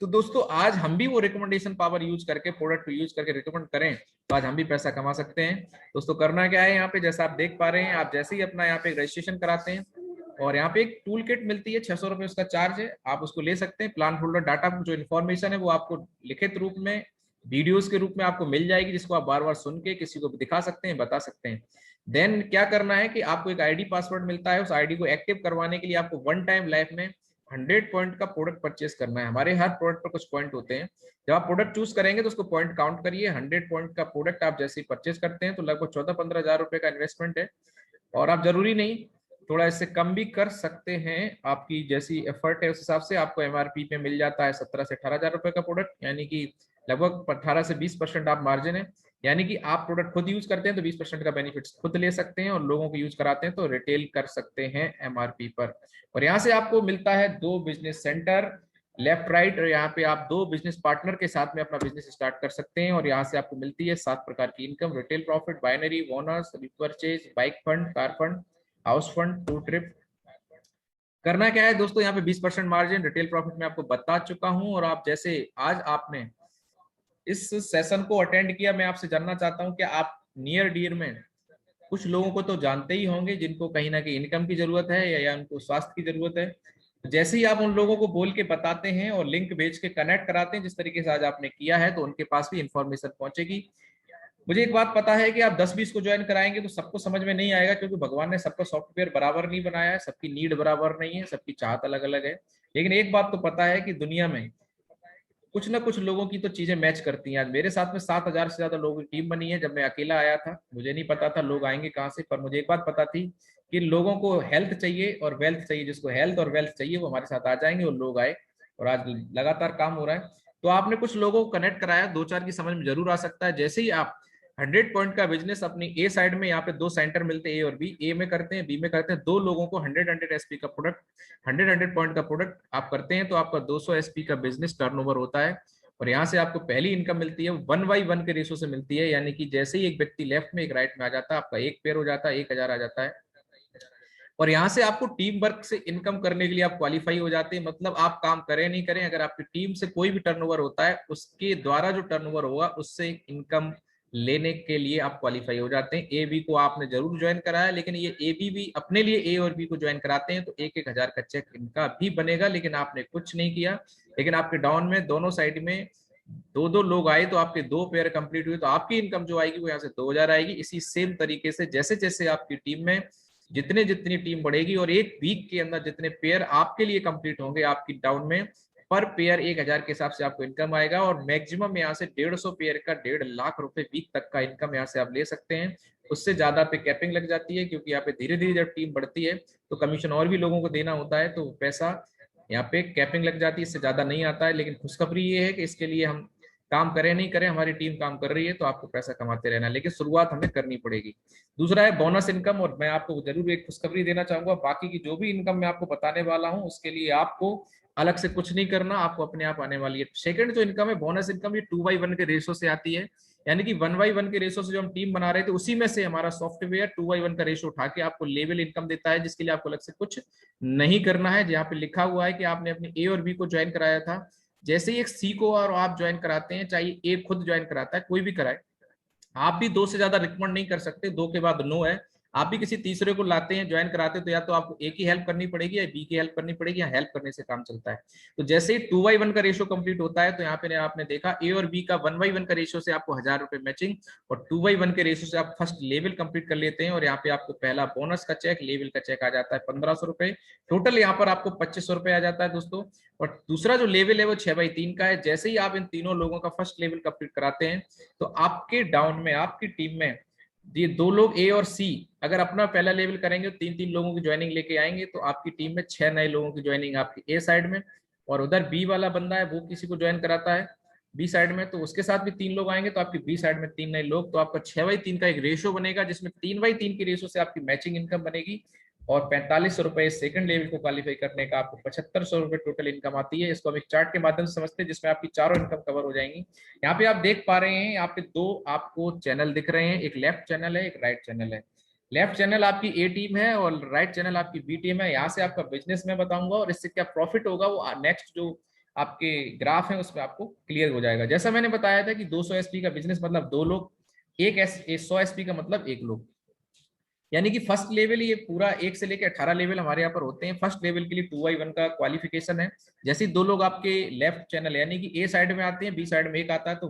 तो दोस्तों आज हम भी वो रिकमेंडेशन पावर यूज करके, प्रोडक्ट यूज करके रिकमेंड करें तो आज हम भी पैसा कमा सकते हैं। दोस्तों करना क्या है, यहाँ पे जैसा आप देख पा रहे हैं, आप जैसे ही अपना यहाँ पे रजिस्ट्रेशन कराते हैं और यहाँ पे एक टूल किट मिलती है, 600 रुपए उसका चार्ज है, आप उसको ले सकते हैं। प्लान होल्डर डाटा जो इन्फॉर्मेशन है वो आपको लिखित रूप में वीडियोस के रूप में आपको मिल जाएगी, जिसको आप बार बार सुन के किसी को भी दिखा सकते हैं, बता सकते हैं। देन क्या करना है कि आपको एक आईडी पासवर्ड मिलता है, उस आईडी को एक्टिव करवाने के लिए आपको वन टाइम लाइफ में 100 पॉइंट का प्रोडक्ट परचेस करना है। हमारे हर प्रोडक्ट पर कुछ पॉइंट होते हैं, जब आप प्रोडक्ट चूज करेंगे तो उसको पॉइंट काउंट करिए। 100 पॉइंट का प्रोडक्ट आप जैसे ही परचेस करते हैं तो लगभग 14-15 हजार रुपए का इन्वेस्टमेंट है, और आप जरूरी नहीं थोड़ा इससे कम भी कर सकते हैं, आपकी जैसी एफर्ट है उस हिसाब से आपको एमआरपी पे मिल जाता है 17 से 18 हजार रुपए का प्रोडक्ट, यानी कि लगभग 18 से 20% आप मार्जिन है। यानी कि आप प्रोडक्ट खुद यूज करते हैं तो 20% का बेनिफिट्स खुद ले सकते हैं, और लोगों को यूज कराते हैं तो रिटेल कर सकते हैं एमआरपी पर। और यहाँ से आपको मिलता है 2 बिजनेस सेंटर लेफ्ट राइट, और यहाँ पे आप 2 बिजनेस पार्टनर के साथ में अपना बिजनेस स्टार्ट कर सकते हैं। और यहाँ से आपको मिलती है 7 प्रकार की income: retail profit, binary, bonus, repurchase, bike fund, car fund, house fund, two trip. करना क्या है दोस्तों, यहाँ पे 20% मार्जिन, रिटेल प्रॉफिट में आपको बता चुका हूँ। और आप जैसे आज आपने इस सेशन को अटेंड किया, मैं आपसे जानना चाहता हूँ कि आप नियर डियर में कुछ लोगों को तो जानते ही होंगे जिनको कहीं ना कहीं इनकम की जरूरत है या उनको स्वास्थ्य की जरूरत है। तो जैसे ही आप उन लोगों को बोल के बताते हैं और लिंक भेज के कनेक्ट कराते हैं जिस तरीके से आज आपने किया है, तो उनके पास भी इंफॉर्मेशन पहुंचेगी। मुझे एक बात पता है कि आप 10-20 को ज्वाइन कराएंगे तो सबको समझ में नहीं आएगा, क्योंकि भगवान ने सबका सॉफ्टवेयर बराबर नहीं बनाया है, सबकी नीड बराबर नहीं है, सबकी चाहत अलग अलग है। लेकिन एक बात तो पता है कि दुनिया में कुछ ना कुछ लोगों की तो चीजें मैच करती हैं। आज मेरे साथ में 7,000 से ज्यादा लोगों की टीम बनी है। जब मैं अकेला आया था मुझे नहीं पता था लोग आएंगे कहाँ से, पर मुझे एक बात पता थी कि लोगों को हेल्थ चाहिए और वेल्थ चाहिए। जिसको हेल्थ और वेल्थ चाहिए वो हमारे साथ आ जाएंगे, और लोग आए और आज लगातार काम हो रहा है। तो आपने कुछ लोगों को कनेक्ट कराया, 2-4 की समझ में जरूर आ सकता है। जैसे ही आप 100 पॉइंट का बिजनेस अपनी ए साइड में, यहाँ पे 2 सेंटर मिलते हैं ए और बी, ए में करते हैं, बी में करते हैं, 2 लोगों को 100 एसपी का प्रोडक्ट, 100 पॉइंट का प्रोडक्ट आप करते हैं तो आपका 200 एसपी का बिजनेस टर्नओवर होता है। और यहाँ से आपको पहली इनकम मिलती है 1/1 के रेशो से मिलती है, यानी कि जैसे ही एक व्यक्ति लेफ्ट में एक राइट में आ जाता है आपका एक पेयर हो जाता है, 1,000 आ जाता है। और यहाँ से आपको टीम वर्क से इनकम करने के लिए आप क्वालिफाई हो जाते हैं। मतलब आप काम करें नहीं करें, अगर आपकी टीम से कोई भी टर्नओवर होता है उसके द्वारा जो टर्नओवर होगा उससे इनकम लेने के लिए आप क्वालिफाई हो जाते हैं। ए बी को आपने जरूर ज्वाइन कराया, लेकिन ये ए बी भी अपने लिए ए और बी को ज्वाइन कराते हैं तो 1-1 हजार का चेक इनका भी बनेगा, लेकिन आपने कुछ नहीं किया। लेकिन आपके डाउन में दोनों साइड में 2-2 लोग आए तो आपके 2 पेयर कंप्लीट हुए, तो आपकी इनकम जो आएगी वो यहाँ से 2,000 आएगी। इसी सेम तरीके से जैसे जैसे आपकी टीम में जितनी टीम बढ़ेगी और एक वीक के अंदर जितने पेयर आपके लिए कंप्लीट होंगे आपकी डाउन में, पर पेयर 1,000 के हिसाब से आपको इनकम आएगा। और मैक्सिमम यहाँ से 150 पेयर का 1.5 लाख रुपए वीक तक का इनकम यहाँ से आप ले सकते हैं। उससे ज्यादा पे कैपिंग लग जाती है, क्योंकि यहाँ पे धीरे धीरे जब टीम बढ़ती है तो कमीशन और भी लोगों को देना होता है, तो पैसा यहाँ पे कैपिंग लग जाती है, इससे ज्यादा नहीं आता है। लेकिन खुशखबरी ये है कि इसके लिए हम काम करें नहीं करें, हमारी टीम काम कर रही है तो आपको पैसा कमाते रहना, लेकिन शुरुआत हमें करनी पड़ेगी। दूसरा है बोनस इनकम, और मैं आपको जरूर एक खुशखबरी देना चाहूंगा, बाकी की जो भी इनकम मैं आपको बताने वाला हूं उसके लिए आपको अलग से कुछ नहीं करना, आपको अपने आप आने वाली है। सेकंड जो इनकम है बोनस इनकम, ये 2/1 के रेशो से आती है, यानी कि 1/1 के रेशो से जो हम टीम बना रहे थे उसी में से हमारा सॉफ्टवेयर 2/1 का रेशो उठा के आपको लेवल इनकम देता है, जिसके लिए आपको अलग से कुछ नहीं करना है। जहाँ पे लिखा हुआ है कि आपने अपने ए और बी को ज्वाइन कराया था, जैसे ही एक सी को और आप ज्वाइन कराते हैं, चाहे ए खुद ज्वाइन कराता है कोई भी कराए, आप भी 2 से ज्यादा रिकमेंड नहीं कर सकते, 2 के बाद नो है। आप भी किसी तीसरे को लाते हैं ज्वाइन कराते हैं, तो या तो आपको ए की हेल्प करनी पड़ेगी या बी की हेल्प करनी पड़ेगी, या हेल्प करने से काम चलता है। तो जैसे ही 2/1 का रेशो कंप्लीट होता है, तो यहाँ पे आपने देखा ए और बी का 1/1 का रेशो से आपको 1000 रुपए मैचिंग, और 2/1 के रेशो से आप फर्स्ट लेवल कंप्लीट कर लेते हैं, और यहाँ पे आपको पहला बोनस का चेक, लेवल का चेक आ जाता है 1500 रुपए। टोटल यहाँ पर आपको 2500 रुपए आ जाता है दोस्तों। और दूसरा जो लेवल है वो 6/3 का है। जैसे ही आप इन तीनों लोगों का फर्स्ट लेवल कंप्लीट कराते हैं, तो आपके डाउन में, आपकी टीम में ये 2 लोग ए और सी अगर अपना पहला लेवल करेंगे तो 3-3 लोगों की ज्वाइनिंग लेके आएंगे, तो आपकी टीम में 6 नए लोगों की ज्वाइनिंग आपकी ए साइड में, और उधर बी वाला बंदा है वो किसी को ज्वाइन कराता है बी साइड में, तो उसके साथ भी 3 लोग आएंगे, तो आपकी बी साइड में 3 नए लोग, तो आपका 6/3 का एक रेशो बनेगा, जिसमें 3/3 की रेशो से आपकी मैचिंग इनकम बनेगी। और 4500 रुपए सेकंड लेवल को क्वालिफाई करने का आपको 7500 रुपए टोटल इनकम आती है। इसको हम एक चार्ट के माध्यम से समझते हैं, जिसमें आपकी चारों इनकम कवर हो जाएंगी। यहाँ पे आप देख पा रहे हैं, यहाँ पे 2 आपको चैनल दिख रहे हैं, एक लेफ्ट चैनल है, एक राइट चैनल है। लेफ्ट चैनल आपकी ए टीम है और राइट चैनल आपकी बी टीम है। यहाँ से आपका बिजनेस मैं बताऊंगा, और इससे क्या प्रॉफिट होगा वो नेक्स्ट जो आपके ग्राफ है उसमें आपको क्लियर हो जाएगा। जैसा मैंने बताया था कि 200 एसपी का बिजनेस मतलब 2 लोग, 100 एसपी का मतलब 1 लोग, यानी कि फर्स्ट लेवल ये पूरा 1 से लेकर 18 लेवल हमारे यहाँ पर होते हैं। फर्स्ट लेवल के लिए 2/1 का क्वालिफिकेशन है। जैसे 2 लोग आपके लेफ्ट चैनल यानी कि ए साइड में आते हैं, बी साइड में एक आता है, तो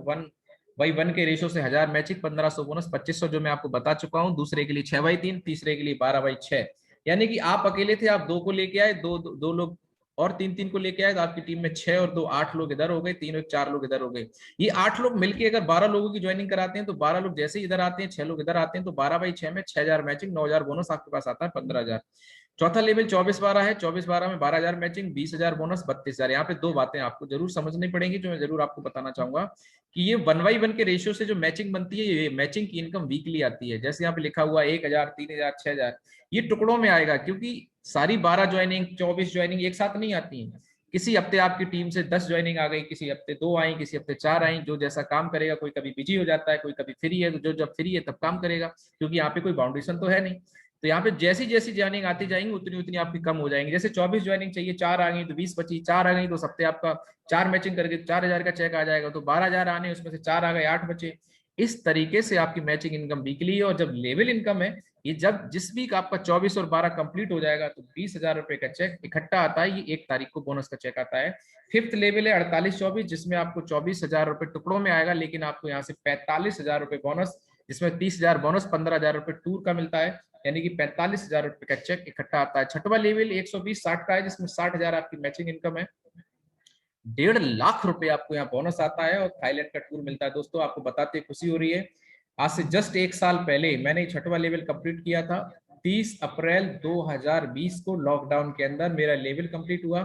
1/1 के रेशो से 1000 मैचिंग, 1500 बोनस, 2500 जो मैं आपको बता चुका हूँ। दूसरे के लिए 6/3, तीसरे के लिए 12/6, यानी कि आप अकेले थे, आप 2 को लेके आए, दो लोग और 3-3 को लेके आए, तो आपकी टीम में 6 और 2 8 लोग इधर हो गए, 3 और 4 लोग इधर हो गए। ये 8 लोग मिलके अगर 12 लोगों की ज्वाइनिंग कराते हैं, तो 12 लोग जैसे ही इधर आते हैं, 6 लोग इधर आते हैं, तो 12/6 में 6000 मैचिंग, 9000 बोनस, आपके पास आता है 15,000। चौथा लेवल 24/12 है, 24/12 में 12,000 मैचिंग, 20,000 बोनस, 32,000। यहाँ पे 2 बातें आपको जरूर समझनी पड़ेंगी, जो मैं जरूर आपको बताना चाहूंगा कि ये 1/1 के रेशियो से जो मैचिंग बनती है, ये मैचिंग की इनकम वीकली आती है। जैसे यहाँ पे लिखा हुआ 1000, 3000, 6000, ये टुकड़ों में आएगा, क्योंकि सारी 12 ज्वाइनिंग, 24 ज्वाइनिंग एक साथ नहीं आती है। किसी हफ्ते आपकी टीम से 10 ज्वाइनिंग आ गई, किसी हफ्ते 2 आई, किसी हफ्ते 4 आई, जो जैसा काम करेगा। कोई कभी बिजी हो जाता है, कोई कभी फ्री है, तो जो जब फ्री है तब काम करेगा, क्योंकि यहाँ पे कोई बाउंडेशन तो है नहीं। तो यहाँ पे जैसी जैसी ज्वाइनिंग आती जाएंगी उतनी उतनी आपकी कम हो जाएंगी। जैसे 24 ज्वाइनिंग चाहिए, 4 आ गई तो 20 बची, 4 आ गई तो हफ्ते आपका 4 मैचिंग करके 4000 का चेक आ जाएगा, तो 12,000 आने, उसमें से 4 आ गए, 8 बचे। इस तरीके से आपकी मैचिंग इनकम वीकली है। और जब लेवल इनकम है, ये जब जिस वीक आपका 24 और 12 कंप्लीट हो जाएगा, तो 20,000 रुपए का चेक इकट्ठा आता है। ये 1 तारीख को बोनस का चेक आता है। फिफ्थ लेवल है 48-24, जिसमें आपको 24,000 रुपए टुकड़ों में आएगा, लेकिन आपको यहाँ से 45,000 रुपए बोनस, जिसमें 30,000 बोनस, 15,000 रुपए टूर का मिलता है, यानी कि 45,000 रुपए का चेक इकट्ठा आता है। छठवा लेवल 120-60 का है, जिसमें 60,000 आपकी मैचिंग इनकम है। 1.5 लाख रुपए आपको यहाँ बोनस आता है, और थाईलैंड का टूर मिलता है। दोस्तों आपको बताते खुशी हो रही है, आज से जस्ट 1 साल पहले मैंने छठवा लेवल कंप्लीट किया था। 30 अप्रैल 2020 को लॉकडाउन के अंदर मेरा लेवल कंप्लीट हुआ,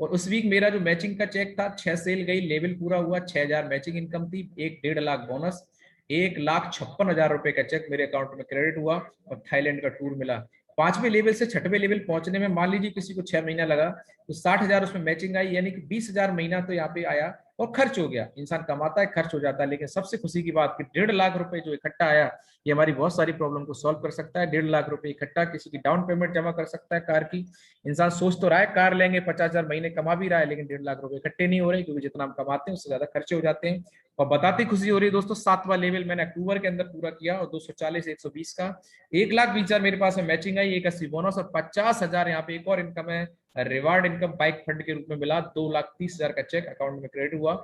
और उस वीक मेरा जो मैचिंग का चेक था, 6 सेल गई, लेवल पूरा हुआ, 6,000 मैचिंग इनकम थी, 1.5 लाख बोनस, 1,56,000 रुपए का चेक मेरे अकाउंट में क्रेडिट हुआ, और थाईलैंड का टूर मिला। 5वें लेवल से 6वें लेवल पहुंचने में मान लीजिए किसी को 6 महीना लगा, तो 60,000 उसमें मैचिंग आई, यानी कि 20,000 महीना तो यहाँ पे आया, और खर्च हो गया। इंसान कमाता है, खर्च हो जाता है, लेकिन सबसे खुशी की बात कि 1.5 लाख रुपए जो इकट्ठा आया, ये हमारी बहुत सारी प्रॉब्लम को सॉल्व कर सकता है। 1.5 लाख रुपए इकट्ठा, किसी की डाउन पेमेंट जमा कर सकता है कार की। इंसान सोच तो रहा है कार लेंगे, 50,000 महीने कमा भी रहा है, लेकिन 1.5 लाख रुपए इकट्ठे नहीं हो रहे, क्योंकि जितना हम कमाते हैं उससे ज्यादा खर्चे हो जाते हैं। और बताते खुशी हो रही है दोस्तों, 7वां लेवल मैंने अक्टूबर के अंदर पूरा किया, और 240 120 का 1,20,000 मेरे पास में मैचिंग आई, 81 बोनस, और 50,000 यहाँ पे एक और इनकम है, रिवार्ड इनकम बाइक फंड के रूप में मिला। 2,30,000 का चेक अकाउंट में क्रेडिट हुआ।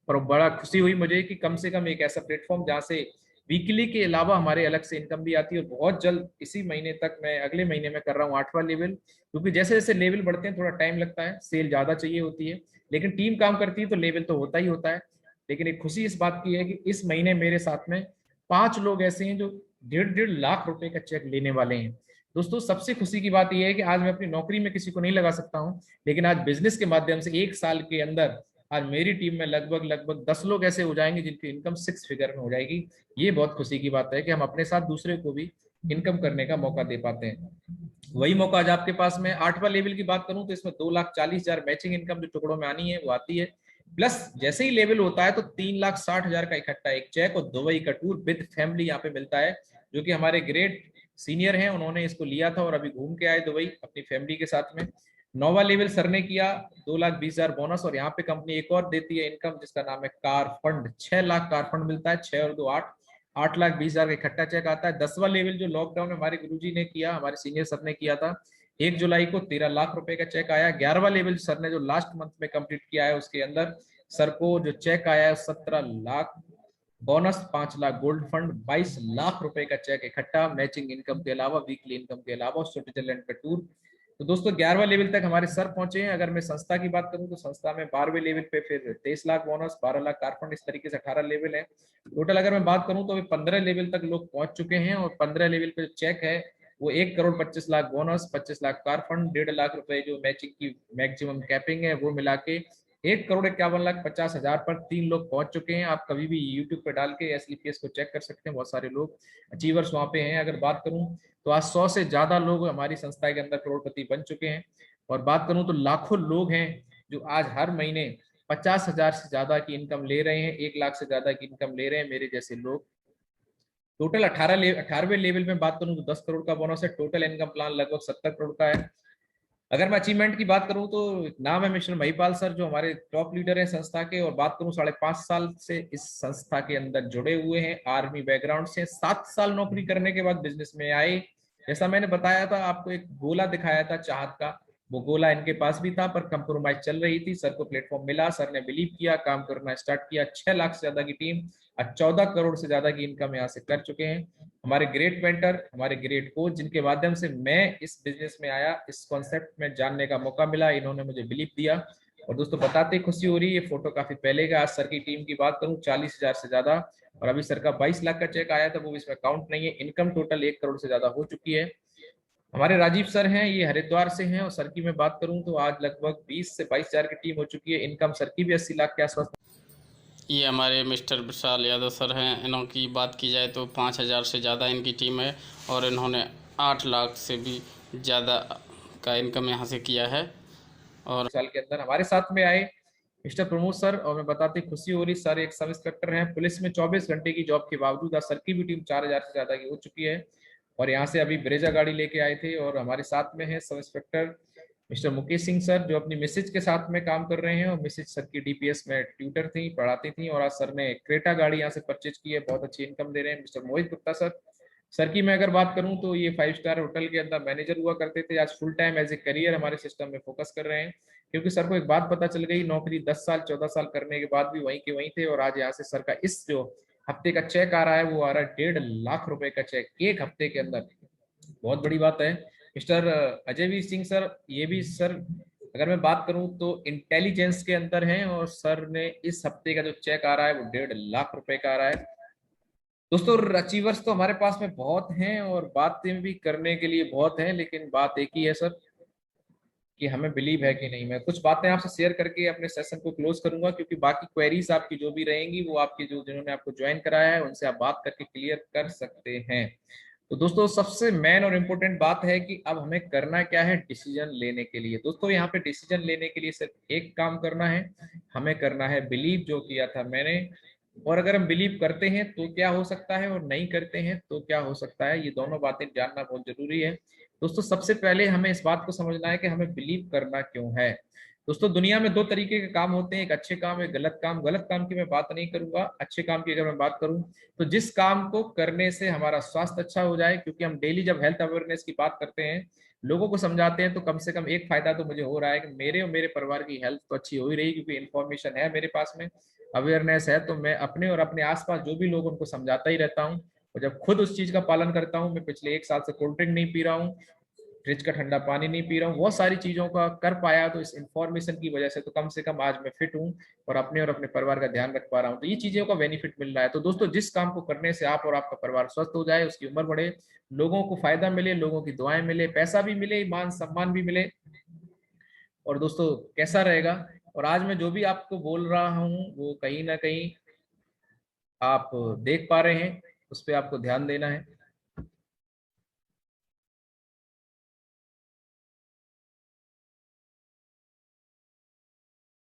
और बड़ा खुशी हुई मुझे कि कम से कम एक ऐसा प्लेटफॉर्म जहाँ से वीकली के अलावा हमारे अलग से इनकम भी आती है। और बहुत जल्द इसी महीने तक, मैं अगले महीने में कर रहा हूँ 8वां लेवल, क्योंकि जैसे जैसे लेवल बढ़ते हैं थोड़ा टाइम लगता है, सेल ज्यादा चाहिए होती है, लेकिन टीम काम करती है तो लेवल तो होता ही होता है। लेकिन एक खुशी इस बात की है कि इस महीने मेरे साथ में 5 लोग ऐसे हैं जो 1.5 लाख रुपए का चेक लेने वाले हैं। दोस्तों सबसे खुशी की बात यह है कि आज मैं अपनी नौकरी में किसी को नहीं लगा सकता हूं, लेकिन आज बिजनेस के माध्यम से 1 साल के अंदर आज मेरी टीम में लगभग लगभग 10 लोग ऐसे हो जाएंगे जिनकी इनकम 6 फिगर में हो जाएगी। ये बहुत खुशी की बात है कि हम अपने साथ दूसरे को भी इनकम करने का मौका दे पाते हैं। वही मौका आज आपके पास में 8वां लेवल की बात करूं तो इसमें 2,40,000 मैचिंग इनकम जो टुकड़ों में आनी है वो आती है। प्लस जैसे ही लेवल होता है तो 3,60,000 का इकट्ठा एक चेक और दुबई का टूर विद फैमिली यहाँ पे मिलता है, जो कि हमारे ग्रेट सीनियर हैं, उन्होंने इसको लिया था और अभी घूम के आए दुबई अपनी फैमिली के साथ में। 9वां लेवल सर ने किया, 2,20,000 बोनस, और यहाँ पे कंपनी एक और देती है इनकम जिसका नाम है car fund. 6 lakh car fund मिलता है, 6 और 2 8, 8,20,000 का इकट्ठा चेक आता है। 10वां लेवल जो लॉकडाउन में हमारे गुरुजी ने किया, हमारे सीनियर सर ने किया था, 1 जुलाई को 13 लाख रुपए का चेक आया। 11वां लेवल सर ने जो लास्ट मंथ में कंप्लीट किया है उसके अंदर सर को जो चेक आया है 17 lakh bonus, 5 lakh gold fund, 22 lakh रुपए का चेक इकट्ठा मैचिंग इनकम के अलावा, वीकली इनकम के अलावा, स्विट्जरलैंड का टूर। तो दोस्तों 11वां लेवल तक हमारे सर पहुंचे हैं। अगर मैं संस्था की बात करूं तो संस्था में 12वें लेवल पे फिर 23 लाख बोनस, 12 लाख कारफंड, इस तरीके से 18 लेवल है टोटल। अगर मैं बात करूं तो 15 लेवल तक लोग पहुंच चुके हैं और 15 लेवल पे जो चेक है वो 1,25,00,000 bonus, 25 lakh car fund, 1.5 lakh रुपए जो मैचिंग की मैक्सिमम कैपिंग है वो मिला के 1,51,50,000 पर 3 लोग पहुंच चुके हैं। आप कभी भी यूट्यूब पे डाल के SLPS को चेक कर सकते हैं, बहुत सारे लोग अचीवर्स वहां पे हैं। अगर बात करूं तो आज 100 से ज्यादा लोग हमारी संस्था के अंदर करोड़पति बन चुके हैं। और बात करूं तो लाखों लोग हैं जो आज हर महीने 50,000 से ज्यादा की इनकम ले रहे हैं, 1 लाख से ज्यादा की इनकम ले रहे हैं, मेरे जैसे लोग। टोटल 18वें लेवल में बात करूं तो 10 करोड़ का बोनस है। टोटल इनकम प्लान लगभग 70 करोड़ का है। अगर मैं अचीवमेंट की बात करूं तो नाम है मिस्टर महिपाल सर, जो हमारे टॉप लीडर हैं संस्था के, और बात करूं 5.5 साल से इस संस्था के अंदर जुड़े हुए हैं, आर्मी बैकग्राउंड से। 7 साल नौकरी करने के बाद बिजनेस में आए। जैसा मैंने बताया था आपको, एक गोला दिखाया था चाहत का, वो गोला इनके पास भी था पर कंप्रोमाइज चल रही थी। सर को प्लेटफॉर्म मिला, सर ने बिलीव किया, काम करना स्टार्ट किया। 6 लाख से ज्यादा की टीम और 14 करोड़ से ज्यादा की इनकम यहाँ से कर चुके हैं। हमारे ग्रेट मेंटर, हमारे ग्रेट कोच, जिनके माध्यम से मैं इस बिजनेस में आया, इस कॉन्सेप्ट में जानने का मौका मिला, इन्होंने मुझे बिलीव दिया। और दोस्तों बताते खुशी हो रही है, ये फोटो काफी पहले का। आज सर की टीम की बात करूं 40,000 से ज्यादा, और अभी सर का 22 लाख का चेक आया था, वो इसमें काउंट नहीं है। इनकम टोटल 1 करोड़ से ज्यादा हो चुकी है। हमारे राजीव सर हैं, ये हरिद्वार से हैं, और सर की मैं बात करूं तो आज लगभग 20 से 22,000 की टीम हो चुकी है। इनकम सर की भी 80 लाख के आसपास। ये हमारे मिस्टर विशाल यादव सर हैं। इन्हों की बात की जाए तो 5,000 से ज़्यादा इनकी टीम है और इन्होंने 8 लाख से भी ज़्यादा का इनकम यहाँ से किया है। और साल के अंदर हमारे साथ में आए मिस्टर प्रमोद सर, और मैं बताती खुशी हो रही, सर एक सब इंस्पेक्टर हैं पुलिस में। 24 घंटे की जॉब के बावजूद आज सर की भी टीम 4,000 से ज्यादा की हो चुकी है। और यहाँ से अभी ब्रेजा गाड़ी लेके आए थे। और हमारे साथ में है sub inspector mister Mukesh Singh sir, जो अपनी मिसेज के साथ में काम कर रहे हैं, और मिसेज सर की DPS में ट्यूटर थी, पढ़ाती थी, और आज सर ने क्रेटा गाड़ी यहाँ से परचेज की है, बहुत अच्छी इनकम दे रहे हैं। मिस्टर मोहित गुप्ता सर, सर की मैं अगर बात करूं तो ये 5 स्टार होटल के अंदर मैनेजर हुआ करते थे, आज full time as a career हमारे सिस्टम में फोकस कर रहे हैं। क्योंकि सर को एक बात पता चल गई, नौकरी 10 साल 14 साल करने के बाद भी वहीं के वहीं थे, और आज यहाँ से सर का इस जो हफ्ते का चेक आ रहा है वो आ रहा है 1.5 लाख रुपए का चेक एक हफ्ते के अंदर, बहुत बड़ी बात है। मिस्टर अजय वीर सिंह सर, ये भी सर अगर मैं बात करूं तो इंटेलिजेंस के अंदर हैं, और सर ने इस हफ्ते का जो चेक आ रहा है वो 1.5 लाख रुपए का आ रहा है। दोस्तों अचीवर्स तो हमारे पास में बहुत हैं और बातें भी करने के लिए बहुत हैं, लेकिन बात एक ही है सर कि हमें बिलीव है कि नहीं। मैं कुछ बातें आपसे शेयर करके अपने सेशन को क्लोज करूंगा, क्योंकि बाकी क्वेरीज आपकी जो भी रहेंगी वो आपकी जो जिन्होंने आपको ज्वाइन कराया है उनसे आप बात करके क्लियर कर सकते हैं। तो दोस्तों सबसे मेन और इम्पोर्टेंट बात है कि अब हमें करना क्या है डिसीजन लेने के लिए। दोस्तों यहाँ पे डिसीजन लेने के लिए सिर्फ एक काम करना है, हमें करना है बिलीव, जो किया था मैंने। और अगर हम बिलीव करते हैं तो क्या हो सकता है, और नहीं करते हैं तो क्या हो सकता है, ये दोनों बातें जानना बहुत जरूरी है। दोस्तों सबसे पहले हमें इस बात को समझना है कि हमें बिलीव करना क्यों है। दोस्तों दुनिया में 2 तरीके के काम होते हैं, एक अच्छे काम, एक गलत काम। गलत काम की मैं बात नहीं करूंगा, अच्छे काम की अगर मैं बात करूं तो जिस काम को करने से हमारा स्वास्थ्य अच्छा हो जाए। क्योंकि हम डेली जब हेल्थ अवेयरनेस की बात करते हैं, लोगों को समझाते हैं, तो कम से कम एक फायदा तो मुझे हो रहा है कि मेरे और मेरे परिवार की हेल्थ तो अच्छी हो ही रही, क्योंकि इन्फॉर्मेशन है मेरे पास में, अवेयरनेस है। तो मैं अपने और अपने आसपास जो भी लोग उनको समझाता ही रहता हूँ। और जब खुद उस चीज का पालन करता हूँ, मैं पिछले 1 साल से कोल्ड ड्रिंक नहीं पी रहा हूँ, फ्रिज का ठंडा पानी नहीं पी रहा हूँ, बहुत सारी चीजों का कर पाया, तो इस इंफॉर्मेशन की वजह से तो कम से कम आज मैं फिट हूँ और अपने परिवार का ध्यान रख पा रहा हूँ। तो ये चीजों का बेनिफिट मिल रहा है। तो दोस्तों जिस काम को करने से आप और आपका परिवार स्वस्थ हो जाए, उसकी उम्र बढ़े, लोगों को फायदा मिले, लोगों की दुआएं मिले, पैसा भी मिले, मान सम्मान भी मिले, और दोस्तों कैसा रहेगा और आज मैं जो भी आपको बोल रहा हूँ वो कहीं ना कहीं आप देख पा रहे हैं, उस पर आपको ध्यान देना है।